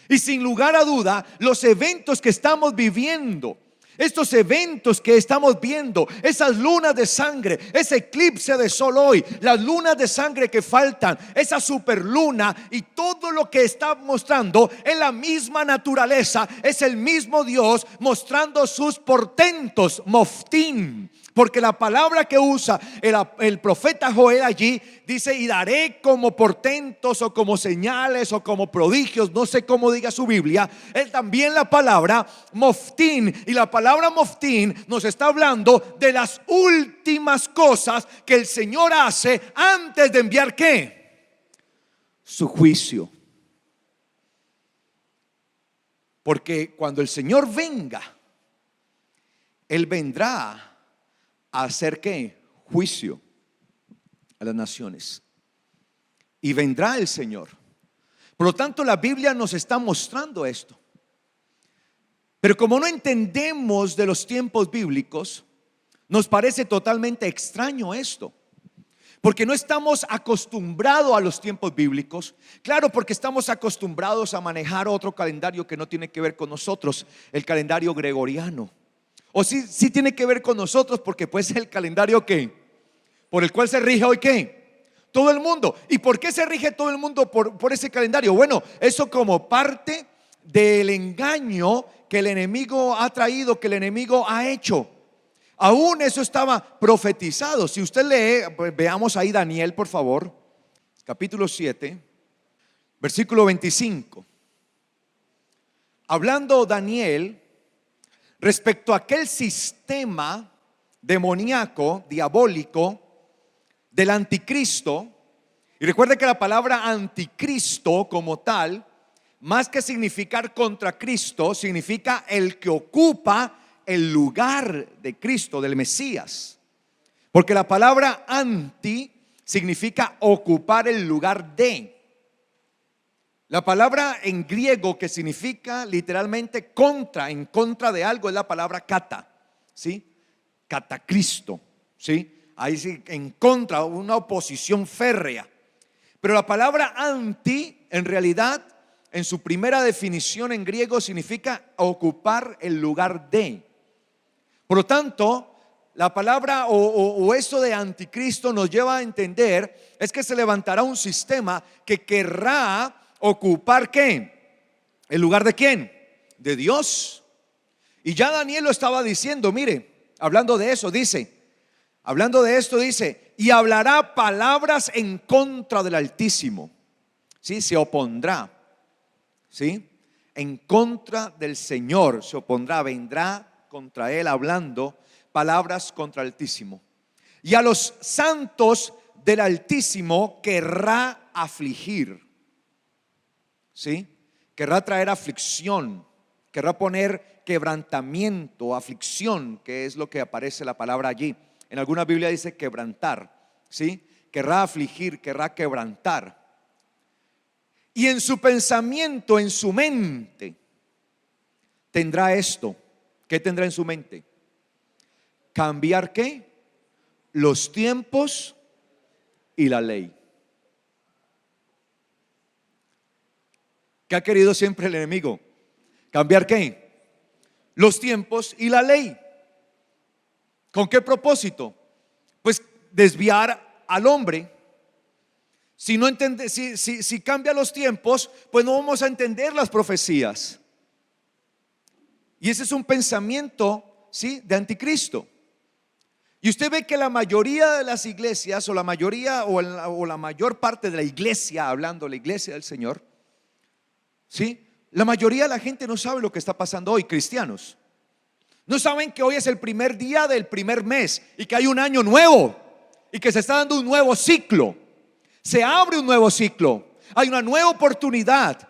Y sin lugar a duda, los eventos que estamos viviendo, estos eventos que estamos viendo, esas lunas de sangre, ese eclipse de sol hoy, las lunas de sangre que faltan, esa superluna y todo lo que está mostrando es la misma naturaleza, es el mismo Dios mostrando sus portentos, moftín. Porque la palabra que usa el profeta Joel allí dice, y daré como portentos o como señales o como prodigios, no sé cómo diga su Biblia, es también la palabra moftín. Y la palabra moftín nos está hablando de las últimas cosas que el Señor hace antes de enviar ¿qué? Su juicio. Porque cuando el Señor venga, Él vendrá a hacer ¿qué? Juicio a las naciones. Y vendrá el Señor. Por lo tanto, la Biblia nos está mostrando esto. Pero como no entendemos de los tiempos bíblicos, nos parece totalmente extraño esto. Porque no estamos acostumbrados a los tiempos bíblicos. Claro, porque estamos acostumbrados a manejar otro calendario que no tiene que ver con nosotros, el calendario gregoriano. O sí tiene que ver con nosotros, porque pues es el calendario que por el cual se rige hoy ¿qué? Todo el mundo. ¿Y por qué se rige todo el mundo por ese calendario? Bueno, eso como parte del engaño que el enemigo ha traído, que el enemigo ha hecho. Aún eso estaba profetizado. Si usted lee, pues veamos ahí Daniel, por favor, capítulo 7, versículo 25. Hablando Daniel respecto a aquel sistema demoníaco, diabólico del anticristo. Y recuerde que la palabra anticristo como tal, más que significar contra Cristo, significa el que ocupa el lugar de Cristo, del Mesías. Porque la palabra anti significa ocupar el lugar de. La palabra en griego que significa literalmente contra, en contra de algo, es la palabra kata, ¿sí? Catacristo, ¿sí? Ahí sí, en contra, una oposición férrea. Pero la palabra anti, en realidad, en su primera definición en griego, significa ocupar el lugar de. Por lo tanto, la palabra o eso de anticristo nos lleva a entender es que se levantará un sistema que querrá ocupar ¿qué? ¿El lugar de quién? De Dios. Y ya Daniel lo estaba diciendo, mire, hablando de eso, hablando de esto dice, y hablará palabras en contra del Altísimo. ¿Sí? Se opondrá, ¿sí? En contra del Señor se opondrá, vendrá contra él hablando palabras contra el Altísimo. Y a los santos del Altísimo querrá afligir, ¿sí? Querrá traer aflicción, querrá poner quebrantamiento, aflicción, que es lo que aparece la palabra allí. En alguna Biblia dice quebrantar, ¿sí? Querrá afligir, querrá quebrantar. Y en su pensamiento, en su mente, tendrá esto. ¿Qué tendrá en su mente? Cambiar ¿qué? Los tiempos y la ley. ¿Qué ha querido siempre el enemigo? ¿Cambiar qué? Los tiempos y la ley. ¿Con qué propósito? Pues desviar al hombre. Si no entiende, si cambia los tiempos, pues no vamos a entender las profecías. Y ese es un pensamiento, ¿sí?, de anticristo. Y usted ve que la mayoría de las iglesias, o la mayoría o la mayor parte de la iglesia, hablando de la iglesia del Señor, ¿sí?, la mayoría de la gente no sabe lo que está pasando hoy, cristianos. No saben que hoy es el primer día del primer mes y que hay un año nuevo y que se está dando un nuevo ciclo. Se abre un nuevo ciclo, hay una nueva oportunidad.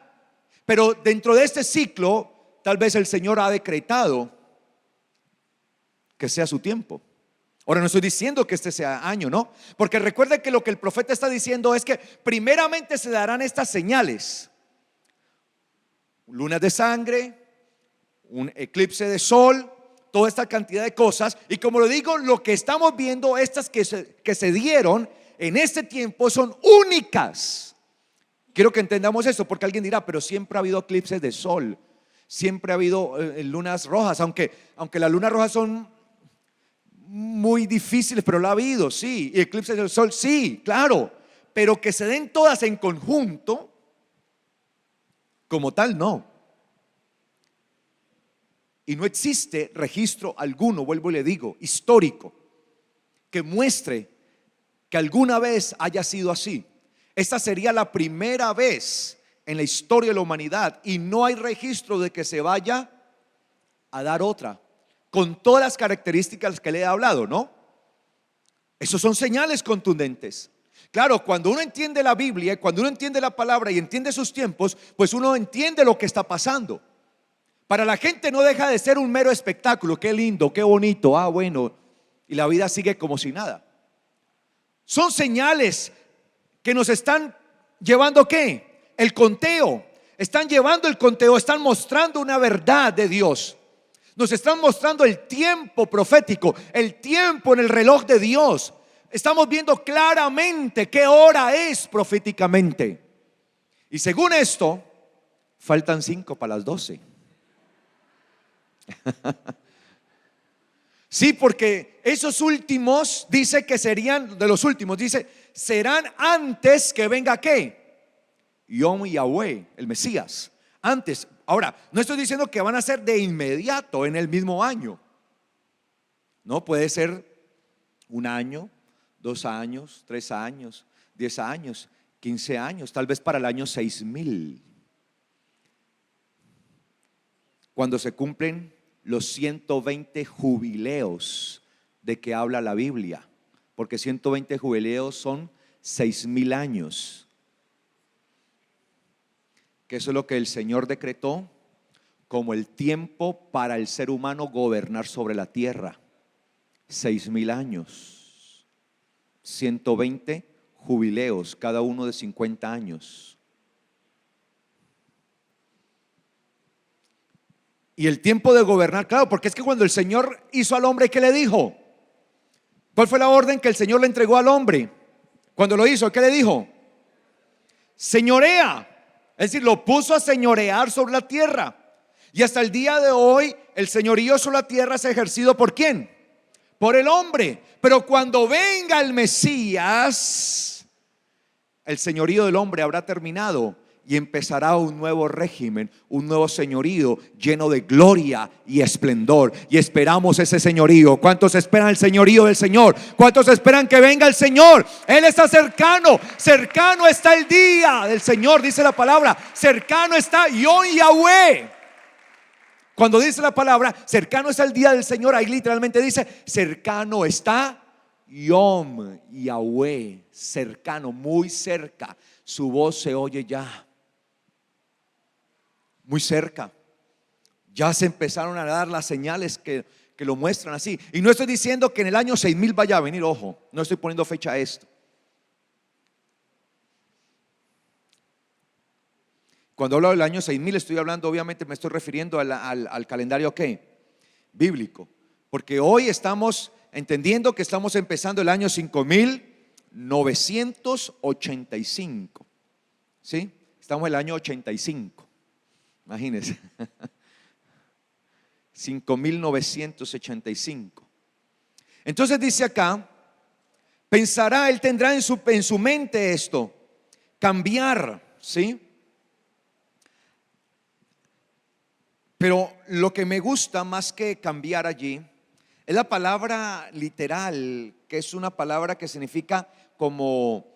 Pero dentro de este ciclo, tal vez el Señor ha decretado que sea su tiempo. Ahora no estoy diciendo que este sea año, ¿no? Porque recuerde que lo que el profeta está diciendo es que primeramente se darán estas señales: lunas de sangre, un eclipse de sol, toda esta cantidad de cosas. Y como lo digo, lo que estamos viendo, estas que se dieron en este tiempo son únicas. Quiero que entendamos esto, porque alguien dirá, pero siempre ha habido eclipses de sol, siempre ha habido lunas rojas, aunque las lunas rojas son muy difíciles, pero lo ha habido, sí. Y eclipses del sol, sí, claro. Pero que se den todas en conjunto, como tal, no. Y no existe registro alguno, vuelvo y le digo, histórico, que muestre que alguna vez haya sido así. Esta sería la primera vez en la historia de la humanidad, y no hay registro de que se vaya a dar otra, con todas las características que le he hablado, ¿no? Esos son señales contundentes. Claro, cuando uno entiende la Biblia, cuando uno entiende la palabra y entiende sus tiempos, pues uno entiende lo que está pasando. Para la gente no deja de ser un mero espectáculo. Qué lindo, qué bonito, bueno, y la vida sigue como si nada. Son señales que nos están llevando ¿qué? El conteo. Están llevando el conteo, están mostrando una verdad de Dios. Nos están mostrando el tiempo profético, el tiempo en el reloj de Dios. Estamos viendo claramente qué hora es proféticamente. Y según esto, faltan 5 para las 12. Sí, porque esos últimos dice que serían, de los últimos dice, serán antes que venga ¿qué? Yom Yahweh, el Mesías. Antes. Ahora, no estoy diciendo que van a ser de inmediato en el mismo año. No, puede ser un año, 2 años, 3 años, 10 años, 15 años, tal vez para el año 6000, cuando se cumplen los 120 jubileos de que habla la Biblia, porque 120 jubileos son 6000 años, que eso es lo que el Señor decretó como el tiempo para el ser humano gobernar sobre la tierra. 6000 años, 120 jubileos, cada uno de 50 años. Y el tiempo de gobernar, claro, porque es que cuando el Señor hizo al hombre, ¿qué le dijo? ¿Cuál fue la orden que el Señor le entregó al hombre? Cuando lo hizo, ¿qué le dijo? Señorea. Es decir, lo puso a señorear sobre la tierra. Y hasta el día de hoy, el señorío sobre la tierra es ejercido ¿por quién? Por el hombre. Pero cuando venga el Mesías, el señorío del hombre habrá terminado y empezará un nuevo régimen, un nuevo señorío lleno de gloria y esplendor. Y esperamos ese señorío. ¿Cuántos esperan el señorío del Señor? ¿Cuántos esperan que venga el Señor? Él está cercano, cercano está el día del Señor, dice la palabra. Cercano está Yom Yahweh. Cuando dice la palabra cercano está el día del Señor, ahí literalmente dice cercano está Yom Yahweh. Cercano, muy cerca. Su voz se oye ya, muy cerca. Ya se empezaron a dar las señales que lo muestran así. Y no estoy diciendo que en el año 6000 vaya a venir, ojo, no estoy poniendo fecha a esto. Cuando hablo del año 6000 estoy hablando, obviamente me estoy refiriendo al calendario ¿qué? Bíblico. Porque hoy estamos entendiendo que estamos empezando el año 5985. ¿Sí? Estamos en el año 85. Imagínense. 5985. Entonces dice acá, pensará, él tendrá en su mente esto, cambiar, ¿sí? Pero lo que me gusta más que cambiar allí es la palabra literal, que es una palabra que significa como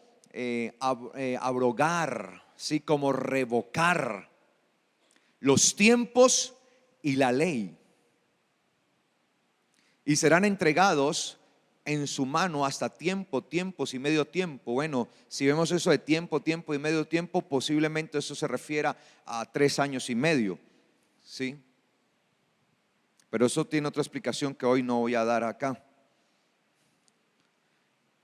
abrogar, ¿sí? Como revocar los tiempos y la ley. Y serán entregados en su mano hasta tiempo, tiempos y medio tiempo. Bueno, si vemos eso de tiempo, tiempo y medio tiempo, posiblemente eso se refiera a 3 años y medio. ¿Sí? Pero eso tiene otra explicación que hoy no voy a dar acá.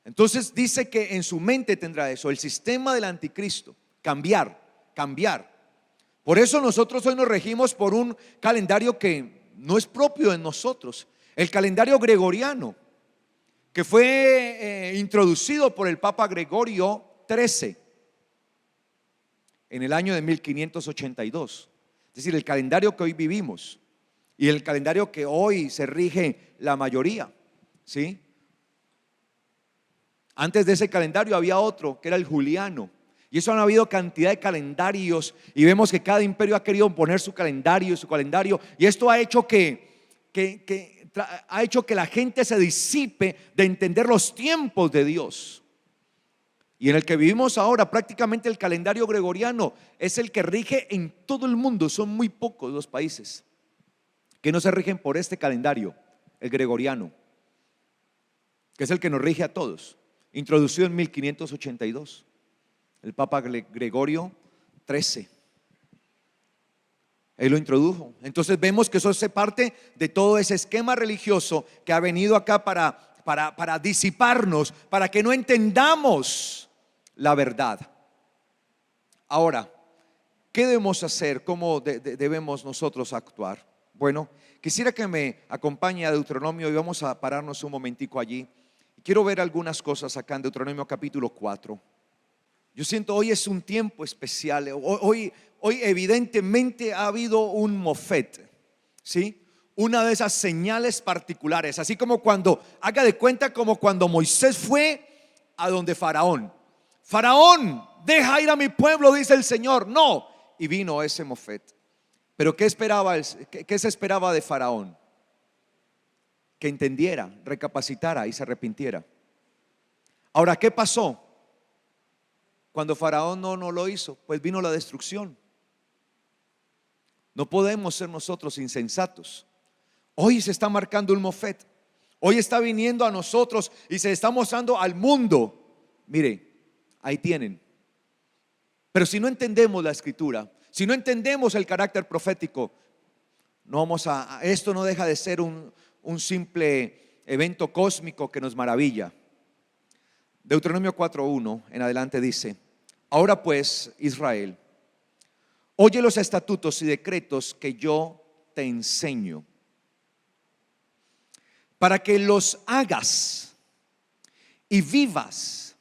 Entonces dice que en su mente tendrá eso, el sistema del anticristo, cambiar. Por eso nosotros hoy nos regimos por un calendario que no es propio de nosotros, el calendario gregoriano, que fue introducido por el Papa Gregorio XIII en el año de 1582. Es decir, el calendario que hoy vivimos y el calendario que hoy se rige la mayoría, ¿sí? Antes de ese calendario había otro que era el juliano. Y eso han habido cantidad de calendarios y vemos que cada imperio ha querido poner su calendario, y esto ha hecho ha hecho que la gente se disipe de entender los tiempos de Dios. Y en el que vivimos ahora, prácticamente el calendario gregoriano es el que rige en todo el mundo. Son muy pocos los países que no se rigen por este calendario, el gregoriano, que es el que nos rige a todos, introducido en 1582, el Papa Gregorio XIII. Él lo introdujo. Entonces vemos que eso hace parte de todo ese esquema religioso que ha venido acá para disiparnos, para que no entendamos la verdad. Ahora, ¿qué debemos hacer? ¿Cómo debemos nosotros actuar? Bueno, quisiera que me acompañe a Deuteronomio y vamos a pararnos un momentico allí. Quiero ver algunas cosas acá en Deuteronomio capítulo 4. Yo siento hoy es un tiempo especial. Hoy evidentemente ha habido un mofet, ¿sí? Una de esas señales particulares, así como cuando, haga de cuenta como cuando Moisés fue a donde Faraón. Faraón, deja ir a mi pueblo, dice el Señor. No, y vino ese mofet. Pero ¿qué se esperaba de Faraón? que entendiera, recapacitara y se arrepintiera. Ahora, ¿qué pasó? Cuando Faraón no lo hizo, pues vino la destrucción. No podemos ser nosotros insensatos. Hoy se está marcando un Mofet. Hoy está viniendo a nosotros y se está mostrando al mundo. Mire, ahí tienen. Pero si no entendemos la escritura, si no entendemos el carácter profético, no vamos esto no deja de ser un simple evento cósmico que nos maravilla. Deuteronomio 4:1 en adelante dice: ahora pues, Israel, oye los estatutos y decretos que yo te enseño, para que los hagas y vivas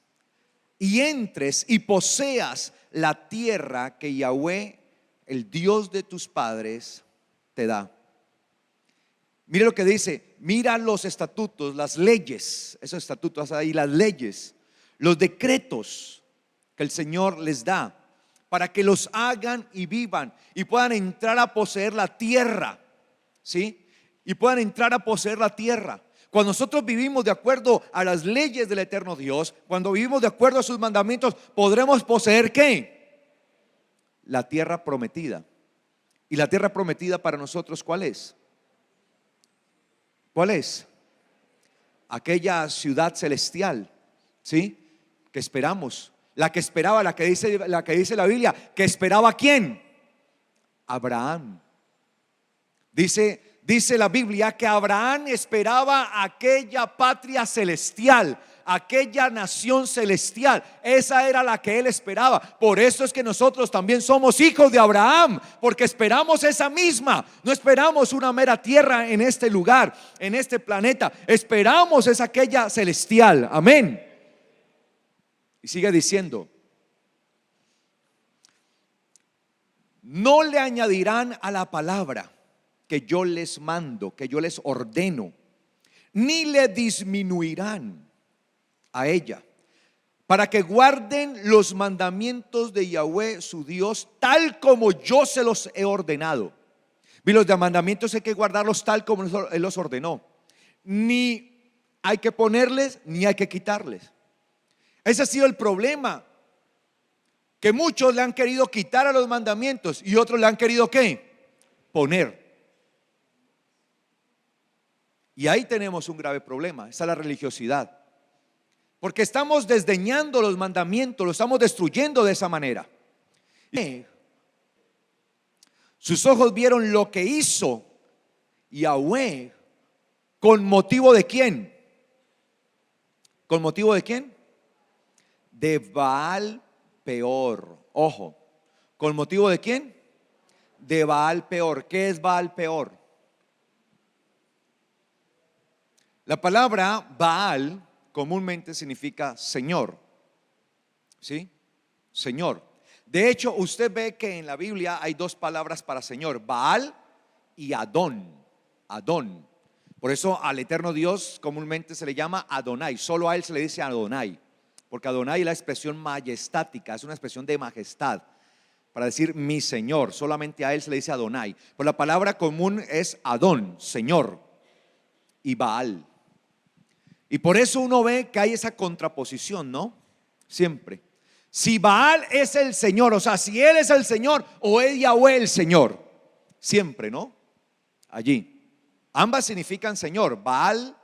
y entres y poseas la tierra que Yahweh, el Dios de tus padres, te da. Mire lo que dice: mira los estatutos, las leyes, esos estatutos ahí, las leyes, los decretos que el Señor les da, para que los hagan y vivan y puedan entrar a poseer la tierra, ¿sí? Y puedan entrar a poseer la tierra. Cuando nosotros vivimos de acuerdo a las leyes del eterno Dios, cuando vivimos de acuerdo a sus mandamientos, podremos poseer ¿qué? La tierra prometida. Y la tierra prometida para nosotros, ¿cuál es? ¿Cuál es? Aquella ciudad celestial, ¿sí? Que esperamos. La que esperaba, la que dice la Biblia, que esperaba ¿quién? Abraham. Dice la Biblia que Abraham esperaba aquella patria celestial, aquella nación celestial. Esa era la que él esperaba. Por eso es que nosotros también somos hijos de Abraham, porque esperamos esa misma. No esperamos una mera tierra en este lugar, en este planeta. Esperamos es aquella celestial. Amén. Y sigue diciendo: no le añadirán a la palabra que yo les mando, que yo les ordeno, ni le disminuirán a ella, para que guarden los mandamientos de Yahweh su Dios, tal como yo se los he ordenado. Y los mandamientos hay que guardarlos tal como Él los ordenó. Ni hay que ponerles, ni hay que quitarles. Ese ha sido el problema, que muchos le han querido quitar a los mandamientos y otros le han querido ¿qué? Poner. Y ahí tenemos un grave problema. Esa es la religiosidad, porque estamos desdeñando los mandamientos, los estamos destruyendo de esa manera. Sus ojos vieron lo que hizo Yahweh. ¿Con motivo de quién? ¿Con motivo de quién? De Baal Peor. Ojo, ¿con motivo de quién? De Baal Peor. ¿Qué es Baal Peor? La palabra Baal comúnmente significa Señor, ¿sí? Señor. De hecho, usted ve que en la Biblia hay dos palabras para Señor: Baal y Adón. Adón. Por eso al eterno Dios comúnmente se le llama Adonai. Solo a Él se le dice Adonai, porque Adonai es la expresión majestática, es una expresión de majestad, para decir mi Señor. Solamente a Él se le dice Adonai. Pero la palabra común es Adón, Señor, y Baal. Y por eso uno ve que hay esa contraposición, ¿no? Siempre. Si Baal es el Señor, o sea, si Él es el Señor o es Yahweh el Señor. Siempre, ¿no? Allí. Ambas significan Señor, Baal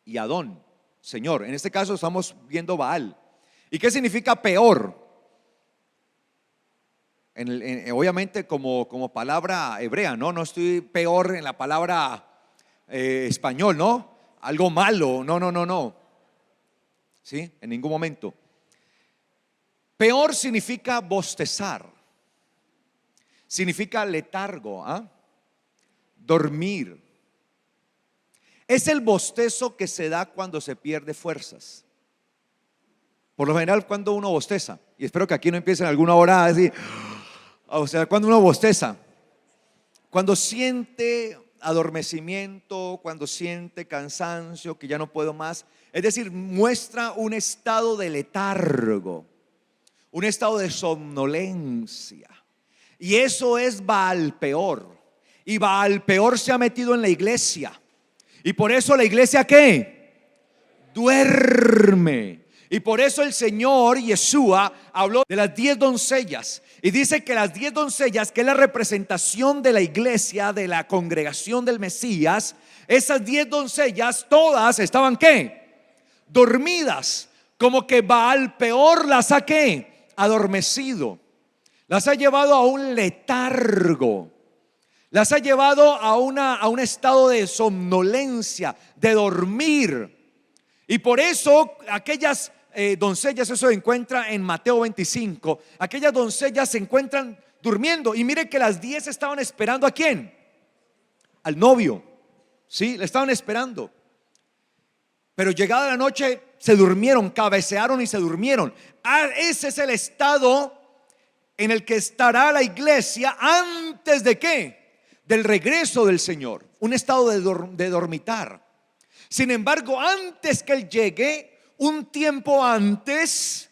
y Adón, Señor. En este caso estamos viendo Baal. ¿Y qué significa peor? Obviamente como palabra hebrea, ¿no? No estoy peor en la palabra español, ¿no? Algo malo, no. ¿Sí? En ningún momento. Peor significa bostezar. Significa letargo, dormir. Es el bostezo que se da cuando se pierde fuerzas. Por lo general, cuando uno bosteza, y espero que aquí no empiecen alguna hora a decir, o sea, cuando uno bosteza, cuando siente adormecimiento, cuando siente cansancio, que ya no puedo más, es decir, muestra un estado de letargo, un estado de somnolencia. Y eso es Baal Peor. Y Baal Peor se ha metido en la iglesia. Y por eso la iglesia, ¿qué? Duerme. Y por eso el Señor Yeshua habló de las 10 doncellas. Y dice que las 10 doncellas, que es la representación de la iglesia, de la congregación del Mesías, esas 10 doncellas todas estaban ¿qué? Dormidas. Como que Baal peor las ha ¿qué? Adormecido. Las ha llevado a un letargo. Las ha llevado a un estado de somnolencia, de dormir. Y por eso aquellas doncellas, eso se encuentra en Mateo 25, aquellas doncellas se encuentran durmiendo. Y mire que las 10 estaban esperando ¿a quién? Al novio. Sí, le estaban esperando. Pero llegada la noche se durmieron, cabecearon y se durmieron. Ese es el estado en el que estará la iglesia antes de ¿qué? Del regreso del Señor. Un estado de dormitar. Sin embargo, antes que Él llegue, un tiempo antes,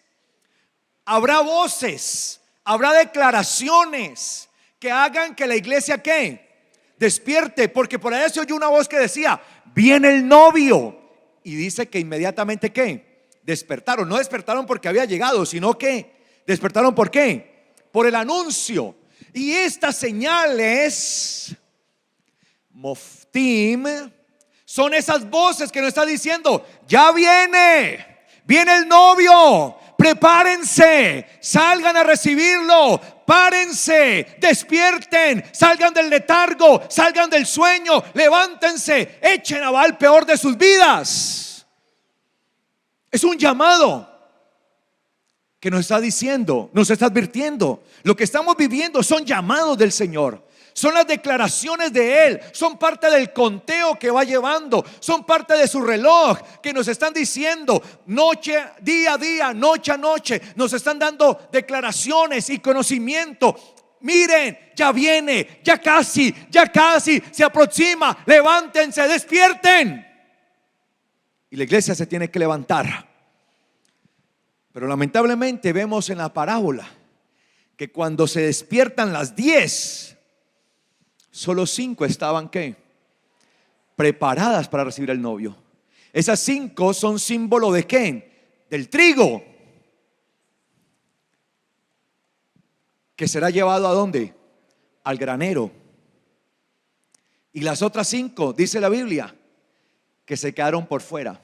habrá voces, habrá declaraciones que hagan que la iglesia ¿qué? Despierte. Porque por allá se oyó una voz que decía: viene el novio. Y dice que inmediatamente ¿qué? Despertaron. No despertaron porque había llegado, sino que despertaron ¿por qué? Por el anuncio. Y estas señales, Moftim, son esas voces que nos está diciendo: ya viene el novio, prepárense, salgan a recibirlo, párense, despierten, salgan del letargo, salgan del sueño, levántense, echen a Baal peor de sus vidas. Es un llamado que nos está diciendo, nos está advirtiendo. Lo que estamos viviendo son llamados del Señor. Son las declaraciones de Él, son parte del conteo que va llevando, son parte de su reloj que nos están diciendo noche, día a día, noche a noche. Nos están dando declaraciones y conocimiento. Miren, ya viene, ya casi se aproxima. Levántense, despierten. Y la iglesia se tiene que levantar. Pero lamentablemente vemos en la parábola que cuando se despiertan las 10, solo 5 estaban ¿qué? Preparadas para recibir al novio. Esas 5 son símbolo de ¿qué? Del trigo, que será llevado ¿a dónde? Al granero. Y las otras 5, dice la Biblia, que se quedaron por fuera.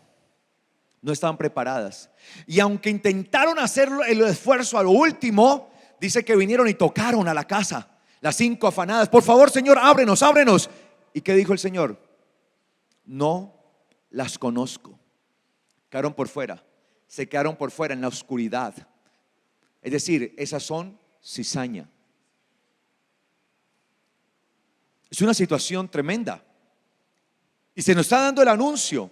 No estaban preparadas. Y aunque intentaron hacer el esfuerzo a lo último, dice que vinieron y tocaron a la casa. Las 5 afanadas: por favor, Señor, ábrenos, ábrenos. ¿Y qué dijo el Señor? No las conozco. Quedaron por fuera. Se quedaron por fuera en la oscuridad. Es decir, esas son cizaña. Es una situación tremenda. Y se nos está dando el anuncio.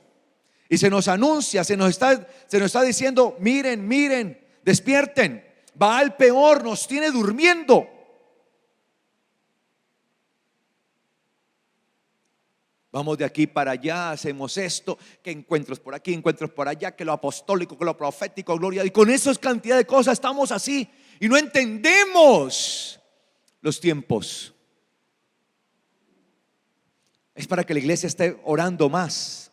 Y se nos anuncia, se nos está diciendo: miren, despierten. Baal peor nos tiene durmiendo. Vamos de aquí para allá, hacemos esto, que encuentros por aquí, encuentros por allá, que lo apostólico, que lo profético, gloria. Y con esa cantidad de cosas estamos así y no entendemos los tiempos. Es para que la iglesia esté orando más,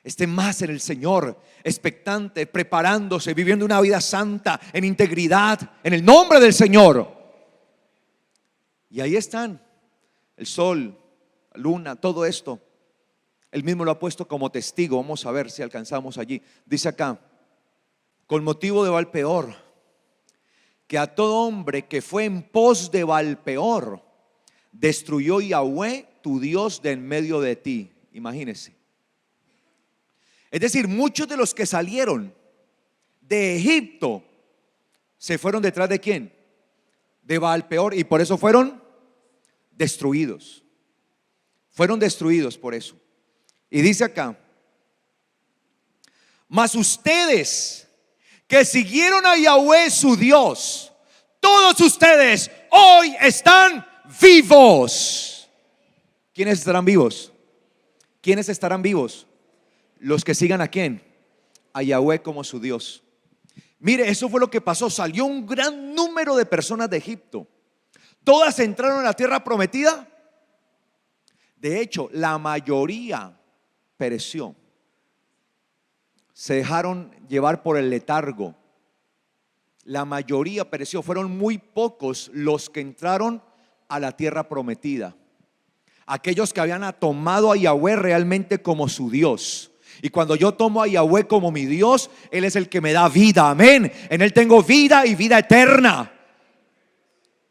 esté más en el Señor, expectante, preparándose, viviendo una vida santa, en integridad, en el nombre del Señor. Y ahí están el sol, la luna, todo esto. Él mismo lo ha puesto como testigo. Vamos a ver si alcanzamos allí. Dice acá: con motivo de Baal-peor, que a todo hombre que fue en pos de Baal-peor destruyó Yahweh tu Dios de en medio de ti. Imagínese. Es decir, muchos de los que salieron de Egipto se fueron detrás de ¿quién? De Baal-peor, y por eso fueron destruidos. Fueron destruidos por eso. Y dice acá: mas ustedes que siguieron a Yahweh su Dios, todos ustedes hoy están vivos. ¿Quiénes estarán vivos? ¿Quiénes estarán vivos? Los que sigan ¿a quién? A Yahweh como su Dios. Mire, eso fue lo que pasó. Salió un gran número de personas de Egipto. Todas entraron a la tierra prometida. De hecho, la mayoría pereció. Se dejaron llevar por el letargo. La mayoría pereció. Fueron muy pocos los que entraron a la tierra prometida. Aquellos que habían tomado a Yahweh realmente como su Dios. Y cuando yo tomo a Yahweh como mi Dios, Él es el que me da vida, amén. En Él tengo vida y vida eterna.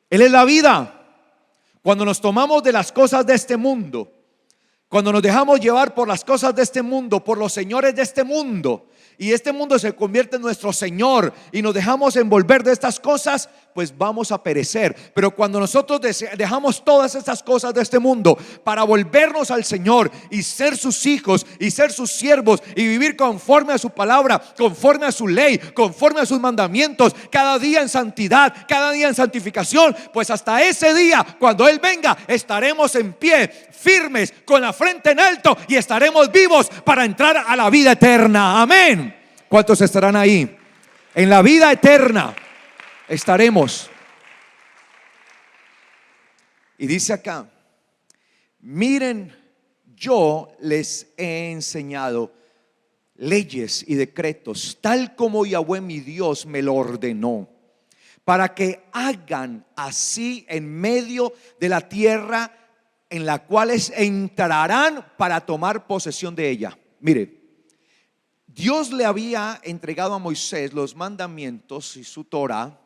Él es la vida. Cuando nos tomamos de las cosas de este mundo, cuando nos dejamos llevar por las cosas de este mundo, por los señores de este mundo, y este mundo se convierte en nuestro Señor y nos dejamos envolver de estas cosas, pues vamos a perecer. Pero cuando nosotros dejamos todas estas cosas de este mundo para volvernos al Señor y ser sus hijos y ser sus siervos y vivir conforme a su palabra, conforme a su ley, conforme a sus mandamientos, cada día en santidad, cada día en santificación, pues hasta ese día, cuando Él venga, estaremos en pie, firmes, con la frente en alto, y estaremos vivos para entrar a la vida eterna, amén. ¿Cuántos estarán ahí? En la vida eterna estaremos. Y dice acá: miren, yo les he enseñado leyes y decretos, tal como Yahweh mi Dios me lo ordenó, para que hagan así en medio de la tierra en la cual entrarán para tomar posesión de ella. Mire, Dios le había entregado a Moisés los mandamientos y su Torah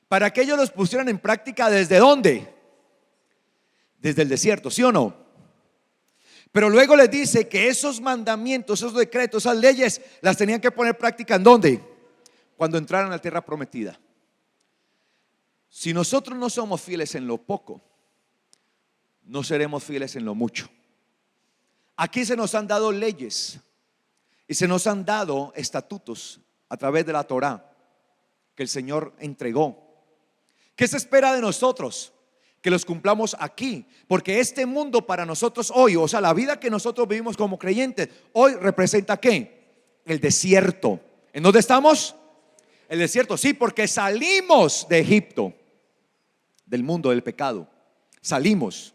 para que ellos los pusieran en práctica. ¿Desde dónde? Desde el desierto, ¿sí o no? Pero luego les dice que esos mandamientos, esos decretos, esas leyes las tenían que poner en práctica. ¿En dónde? Cuando entraran a la tierra prometida. Si nosotros no somos fieles en lo poco, no seremos fieles en lo mucho. Aquí se nos han dado leyes y se nos han dado estatutos a través de la Torá que el Señor entregó. ¿Qué se espera de nosotros? Que los cumplamos aquí, porque este mundo para nosotros hoy, o sea, la vida que nosotros vivimos como creyentes hoy, representa ¿qué? El desierto. ¿En dónde estamos? El desierto, sí, porque salimos de Egipto, del mundo del pecado. Salimos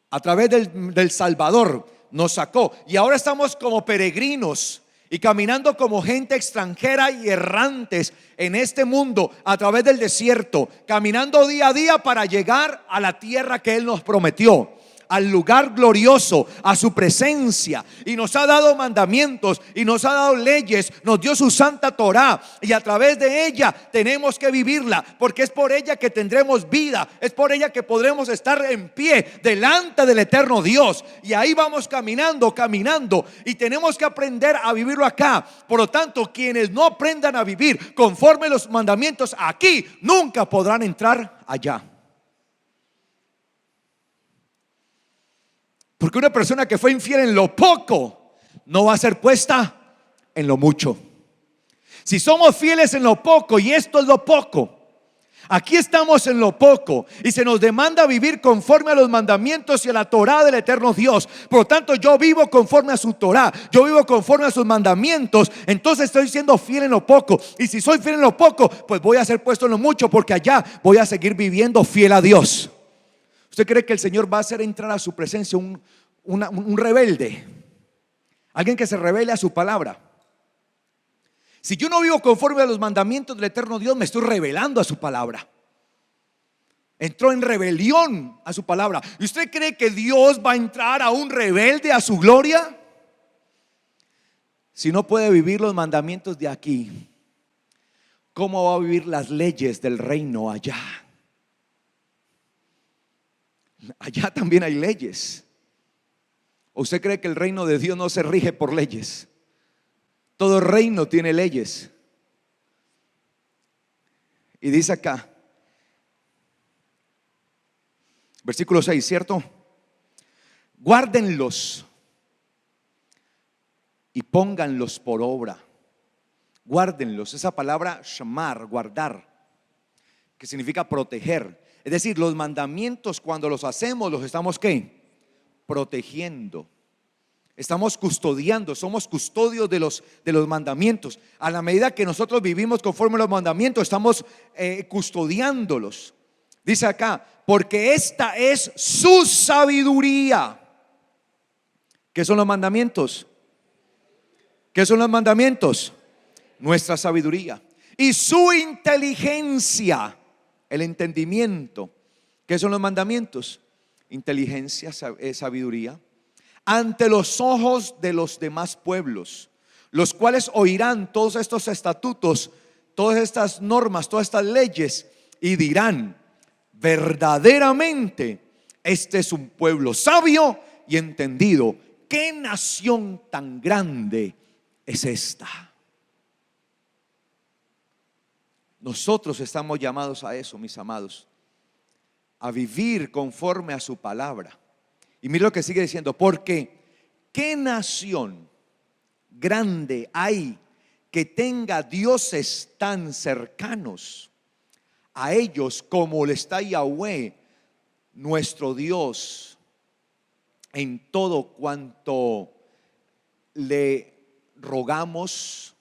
a través del Salvador, nos sacó, y ahora estamos como peregrinos y caminando como gente extranjera y errantes en este mundo a través del desierto, caminando día a día para llegar a la tierra que Él nos prometió, al lugar glorioso, a su presencia. Y nos ha dado mandamientos y nos ha dado leyes, nos dio su santa Torá, y a través de ella tenemos que vivirla, porque es por ella que tendremos vida, es por ella que podremos estar en pie delante del eterno Dios. Y ahí vamos caminando, y tenemos que aprender a vivirlo acá. Por lo tanto, quienes no aprendan a vivir conforme los mandamientos aquí, nunca podrán entrar allá. Porque una persona que fue infiel en lo poco no va a ser puesta en lo mucho. Si somos fieles en lo poco, y esto es lo poco, aquí estamos en lo poco, y se nos demanda vivir conforme a los mandamientos y a la Torá del eterno Dios. Por lo tanto, yo vivo conforme a su Torá, yo vivo conforme a sus mandamientos. Entonces estoy siendo fiel en lo poco, y si soy fiel en lo poco, pues voy a ser puesto en lo mucho, porque allá voy a seguir viviendo fiel a Dios. ¿Usted cree que el Señor va a hacer entrar a su presencia un rebelde? Alguien que se rebele a su palabra. Si yo no vivo conforme a los mandamientos del eterno Dios, me estoy rebelando a su palabra. Entró en rebelión a su palabra. ¿Y usted cree que Dios va a entrar a un rebelde a su gloria? Si no puede vivir los mandamientos de aquí, ¿cómo va a vivir las leyes del reino allá? Allá también hay leyes. ¿O usted cree que el reino de Dios no se rige por leyes? Todo reino tiene leyes. Y dice acá, versículo 6, ¿cierto? Guárdenlos y pónganlos por obra. Guárdenlos, esa palabra shamar, guardar, que significa proteger. Es decir, los mandamientos, cuando los hacemos, los estamos ¿qué? Protegiendo. Estamos custodiando, somos custodios de los mandamientos. A la medida que nosotros vivimos conforme a los mandamientos, estamos custodiándolos. Dice acá, porque esta es su sabiduría ¿Qué son los mandamientos? ¿Qué son los mandamientos? Nuestra sabiduría y su inteligencia, el entendimiento. ¿Qué son los mandamientos? Inteligencia, sabiduría, ante los ojos de los demás pueblos, los cuales oirán todos estos estatutos, todas estas normas, todas estas leyes, y dirán: verdaderamente este es un pueblo sabio y entendido. ¿Qué nación tan grande es esta? Nosotros estamos llamados a eso, mis amados, a vivir conforme a su palabra. Y mira lo que sigue diciendo: porque ¿qué nación grande hay que tenga dioses tan cercanos a ellos como le está Yahweh, nuestro Dios, en todo cuanto le rogamos,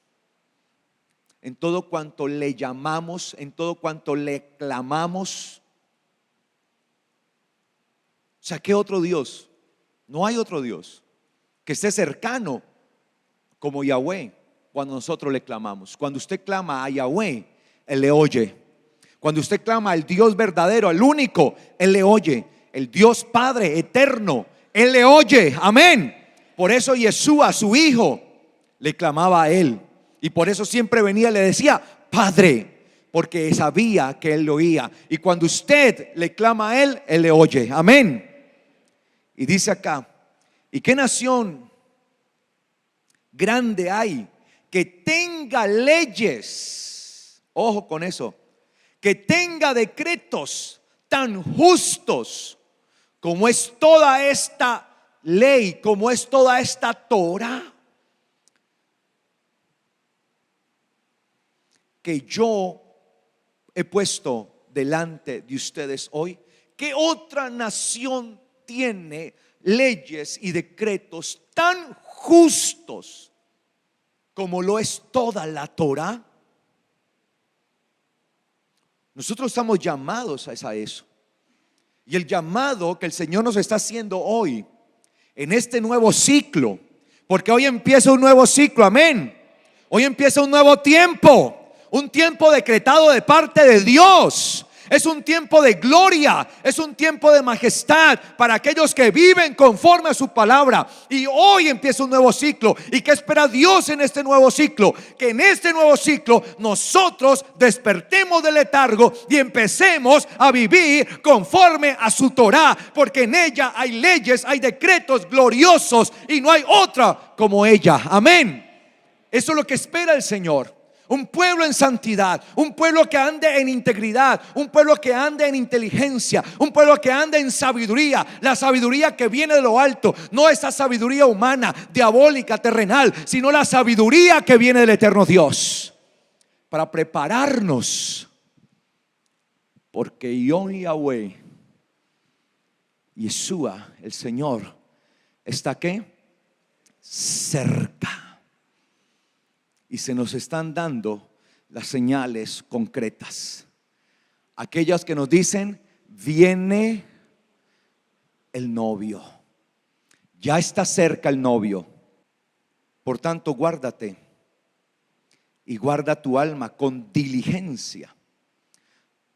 en todo cuanto le llamamos, en todo cuanto le clamamos? O sea, ¿qué otro Dios? No hay otro Dios que esté cercano como Yahweh cuando nosotros le clamamos. Cuando usted clama a Yahweh, Él le oye. Cuando usted clama al Dios verdadero, al único, Él le oye. El Dios Padre eterno, Él le oye. Amén. Por eso Yeshua, su hijo, le clamaba a Él. Y por eso siempre venía y le decía: Padre, porque sabía que Él lo oía. Y cuando usted le clama a Él, Él le oye. Amén. Y dice acá: ¿y qué nación grande hay que tenga leyes? Ojo con eso. Que tenga decretos tan justos como es toda esta ley, como es toda esta Torah, que yo he puesto delante de ustedes hoy. ¿Qué otra nación tiene leyes y decretos tan justos como lo es toda la Torah? Nosotros estamos llamados a eso. Y el llamado que el Señor nos está haciendo hoy, en este nuevo ciclo, porque hoy empieza un nuevo ciclo, amén. Hoy empieza un nuevo tiempo, un tiempo decretado de parte de Dios. Es un tiempo de gloria, es un tiempo de majestad para aquellos que viven conforme a su palabra. Y hoy empieza un nuevo ciclo. ¿Y qué espera Dios en este nuevo ciclo? Que en este nuevo ciclo nosotros despertemos del letargo y empecemos a vivir conforme a su Torah, porque en ella hay leyes, hay decretos gloriosos y no hay otra como ella. Amén. Eso es lo que espera el Señor. Un pueblo en santidad, un pueblo que ande en integridad, un pueblo que ande en inteligencia, un pueblo que ande en sabiduría. La sabiduría que viene de lo alto, no esa sabiduría humana, diabólica, terrenal, sino la sabiduría que viene del eterno Dios, para prepararnos. Porque Yahweh, Yeshua, el Señor, está ¿qué? Cerca. Y se nos están dando las señales concretas, aquellas que nos dicen: viene el novio, ya está cerca el novio. Por tanto, guárdate y guarda tu alma con diligencia,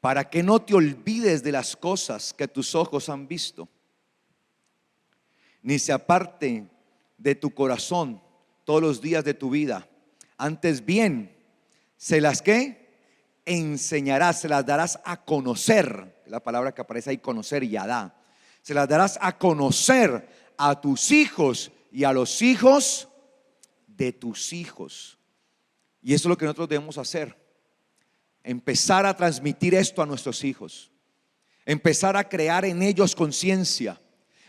para que no te olvides de las cosas que tus ojos han visto, ni se aparte de tu corazón todos los días de tu vida. Antes bien, se las ¿qué? Enseñarás, se las darás a conocer. La palabra que aparece ahí, conocer, yadá. Se las darás a conocer a tus hijos y a los hijos de tus hijos. Y eso es lo que nosotros debemos hacer: empezar a transmitir esto a nuestros hijos, empezar a crear en ellos conciencia,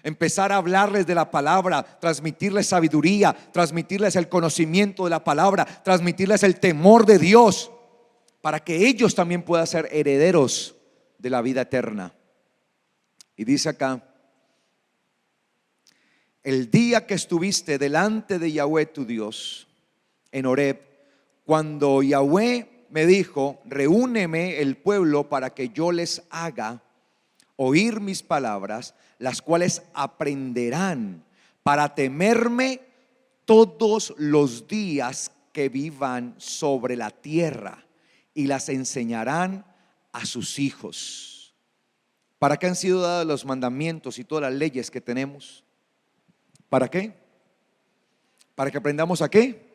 empezar a hablarles de la palabra, transmitirles sabiduría, transmitirles el conocimiento de la palabra, transmitirles el temor de Dios, para que ellos también puedan ser herederos de la vida eterna. Y dice acá: el día que estuviste delante de Yahweh tu Dios en Horeb, cuando Yahweh me dijo: reúneme el pueblo para que yo les haga oír mis palabras, las cuales aprenderán para temerme todos los días que vivan sobre la tierra, y las enseñarán a sus hijos. ¿Para qué han sido dados los mandamientos y todas las leyes que tenemos? ¿Para qué? ¿Para que aprendamos a qué?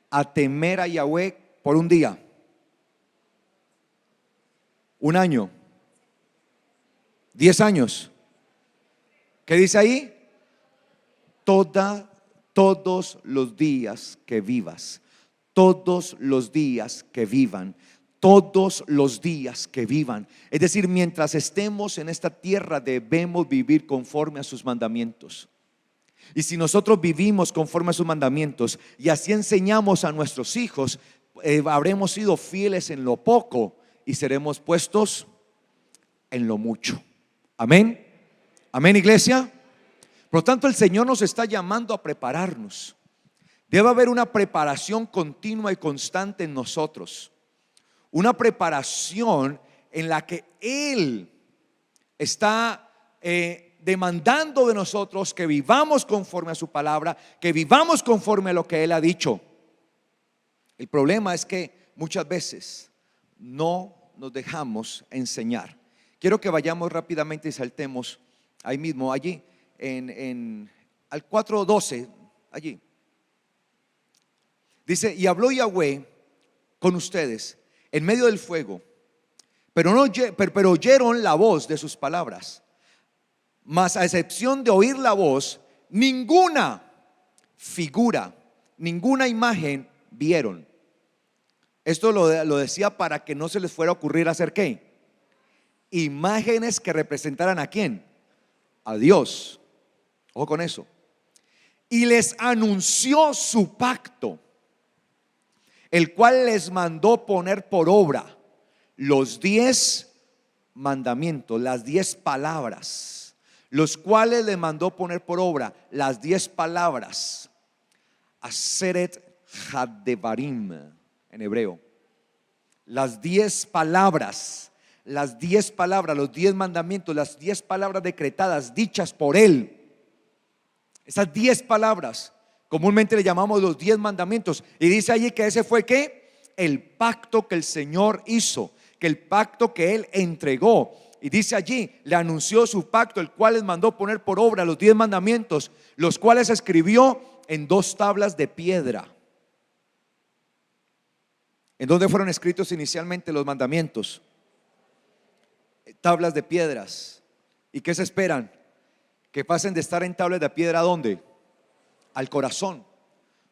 A temer a Yahweh por un día, un año, 10 años. ¿Qué dice ahí? Todos los días que vivas, todos los días que vivan, todos los días que vivan. Es decir, mientras estemos en esta tierra debemos vivir conforme a sus mandamientos. Y si nosotros vivimos conforme a sus mandamientos y así enseñamos a nuestros hijos, habremos sido fieles en lo poco y seremos puestos en lo mucho. Amén. Amén, iglesia. Por lo tanto, el Señor nos está llamando a prepararnos. Debe haber una preparación continua y constante en nosotros. Una preparación en la que Él está demandando de nosotros que vivamos conforme a su palabra, que vivamos conforme a lo que Él ha dicho. El problema es que muchas veces no nos dejamos enseñar. Quiero que vayamos rápidamente y saltemos ahí mismo, allí al 4:12, allí. Dice: y habló Yahweh con ustedes en medio del fuego, pero oyeron la voz de sus palabras, mas a excepción de oír la voz, ninguna figura, ninguna imagen vieron. Esto lo decía para que no se les fuera a ocurrir hacer ¿qué? Imágenes que representaran ¿a quién? A Dios. Ojo con eso. Y les anunció su pacto, el cual les mandó poner por obra los 10 mandamientos, las 10 palabras, los cuales les mandó poner por obra las 10 palabras, Aseret Hadevarim en hebreo, las 10 palabras, los 10 mandamientos, las 10 palabras decretadas, dichas por Él. Esas 10 palabras comúnmente le llamamos los 10 mandamientos. Y dice allí que ese fue ¿qué? El pacto que el Señor hizo, que el pacto que Él entregó. Y dice allí, le anunció su pacto, el cual les mandó poner por obra los 10 mandamientos, los cuales escribió en 2 tablas de piedra. ¿En dónde fueron escritos inicialmente los mandamientos? Tablas de piedras. ¿Y qué se esperan? Que pasen de estar en tablas de piedra ¿a dónde? Al corazón.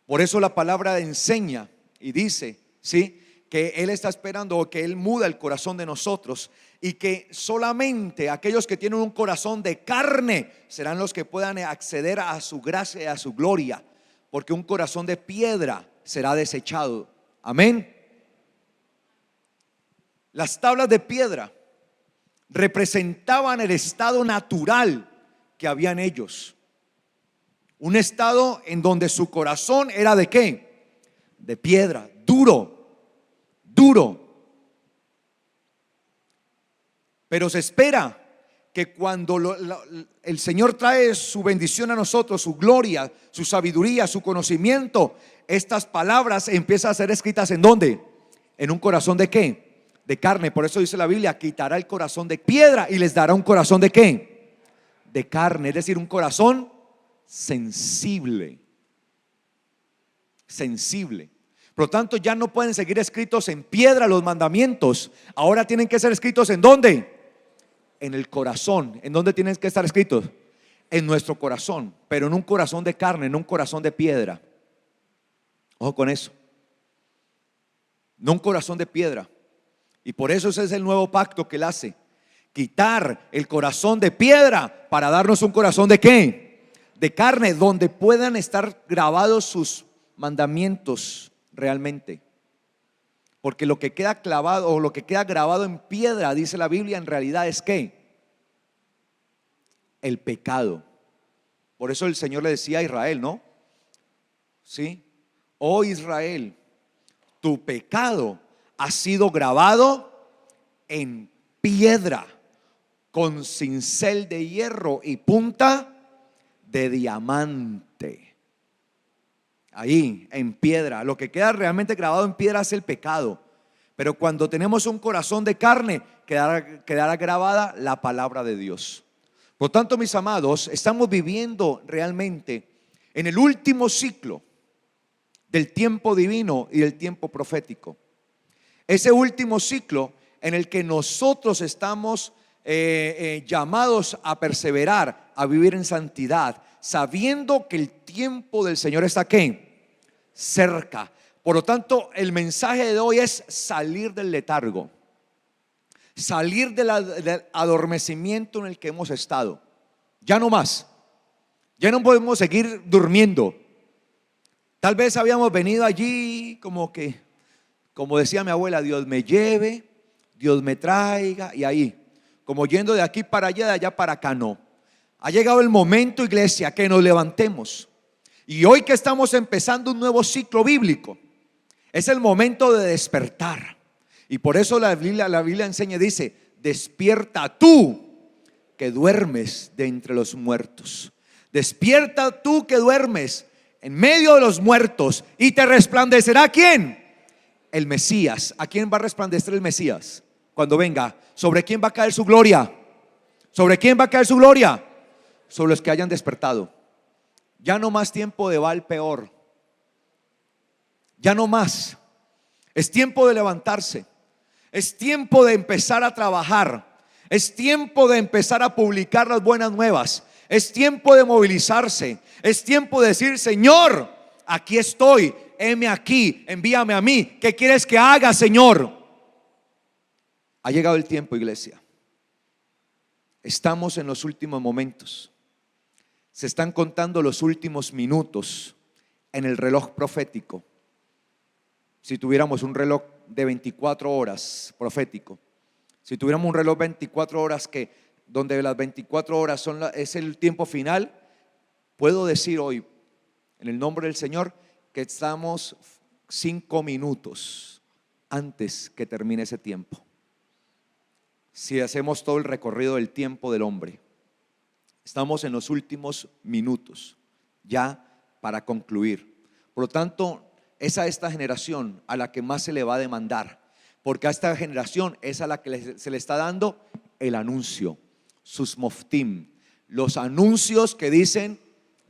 Por eso la palabra enseña y dice, ¿sí?, que Él está esperando, o que Él muda el corazón de nosotros, y que solamente aquellos que tienen un corazón de carne serán los que puedan acceder a su gracia y a su gloria, porque un corazón de piedra será desechado. Amén. Las tablas de piedra representaban el estado natural que había en ellos. Un estado en donde su corazón era ¿de qué? De piedra, duro. Pero se espera que cuando el Señor trae su bendición a nosotros, su gloria, su sabiduría, su conocimiento, estas palabras empiezan a ser escritas ¿en dónde? En un corazón ¿de qué? De carne. Por eso dice la Biblia: quitará el corazón de piedra y les dará un corazón ¿de qué? De carne, es decir, un corazón sensible. Por lo tanto, ya no pueden seguir escritos en piedra los mandamientos. Ahora tienen que ser escritos ¿en dónde? En el corazón. ¿En dónde tienen que estar escritos? En nuestro corazón, pero en un corazón de carne, en un corazón de piedra. Ojo con eso. No un corazón de piedra. Y por eso ese es el nuevo pacto que Él hace: quitar el corazón de piedra para darnos un corazón ¿de qué? De carne, donde puedan estar grabados sus mandamientos realmente. Porque lo que queda clavado, o lo que queda grabado en piedra, dice la Biblia, en realidad es ¿qué? El pecado. Por eso el Señor le decía a Israel, ¿no? ¿Sí? Oh Israel, tu pecado ha sido grabado en piedra, con cincel de hierro y punta de diamante. Ahí, en piedra. Lo que queda realmente grabado en piedra es el pecado. Pero cuando tenemos un corazón de carne, quedará grabada la palabra de Dios. Por tanto, mis amados, estamos viviendo realmente en el último ciclo del tiempo divino y del tiempo profético. Ese último ciclo en el que nosotros estamos llamados a perseverar, a vivir en santidad, sabiendo que el tiempo del Señor está aquí, cerca. Por lo tanto, el mensaje de hoy es salir del letargo, salir del adormecimiento en el que hemos estado. Ya no más, ya no podemos seguir durmiendo. Tal vez habíamos venido allí como decía mi abuela, Dios me lleve, Dios me traiga, y ahí, como yendo de aquí para allá, de allá para acá. No, ha llegado el momento, iglesia, que nos levantemos. Y hoy que estamos empezando un nuevo ciclo bíblico, es el momento de despertar. Y por eso la Biblia enseña, dice: despierta tú que duermes de entre los muertos. Despierta tú que duermes en medio de los muertos, y te resplandecerá ¿quién? El Mesías. ¿A quién va a resplandecer el Mesías cuando venga? ¿Sobre quién va a caer su gloria? ¿Sobre quién va a caer su gloria? Sobre los que hayan despertado. Ya no más tiempo de Baal peor. Ya no más. Es tiempo de levantarse. Es tiempo de empezar a trabajar. Es tiempo de empezar a publicar las buenas nuevas. Es tiempo de movilizarse. Es tiempo de decir: Señor, aquí estoy, heme aquí, envíame a mí. ¿Qué quieres que haga, Señor? Ha llegado el tiempo, iglesia. Estamos en los últimos momentos. Se están contando los últimos minutos en el reloj profético. Si tuviéramos un reloj de 24 horas profético, si tuviéramos un reloj 24 horas donde las 24 horas es el tiempo final, puedo decir hoy, en el nombre del Señor, que estamos 5 minutos antes que termine ese tiempo. Si hacemos todo el recorrido del tiempo del hombre, estamos en los últimos minutos ya para concluir. Por lo tanto, es a esta generación a la que más se le va a demandar, porque a esta generación es a la que se le está dando el anuncio, sus moftim, los anuncios que dicen: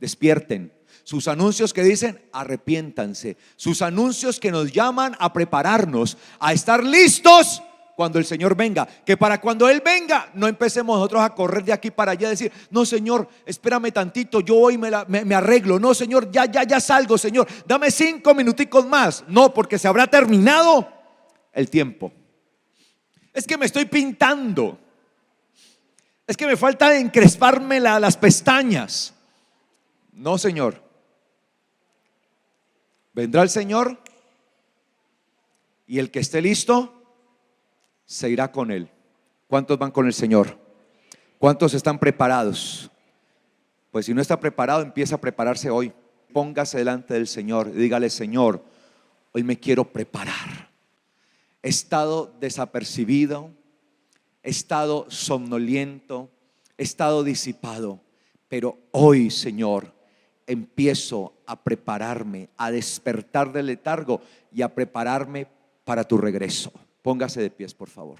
despierten, sus anuncios que dicen: arrepiéntanse, sus anuncios que nos llaman a prepararnos, a estar listos cuando el Señor venga. Que para cuando Él venga no empecemos nosotros a correr de aquí para allá, a decir: no, Señor, espérame tantito, yo hoy me arreglo. No, Señor, ya salgo, Señor, dame 5 minuticos más. No, porque se habrá terminado el tiempo. Es que me estoy pintando, es que me falta encresparme las pestañas. No, Señor. Vendrá el Señor, y el que esté listo se irá con Él. ¿Cuántos van con el Señor? ¿Cuántos están preparados? Pues si no está preparado, empieza a prepararse hoy. Póngase delante del Señor y dígale: Señor, hoy me quiero preparar. He estado desapercibido, he estado somnoliento, he estado disipado, pero hoy, Señor, empiezo a prepararme, a despertar del letargo y a prepararme para tu regreso. Póngase de pies, por favor.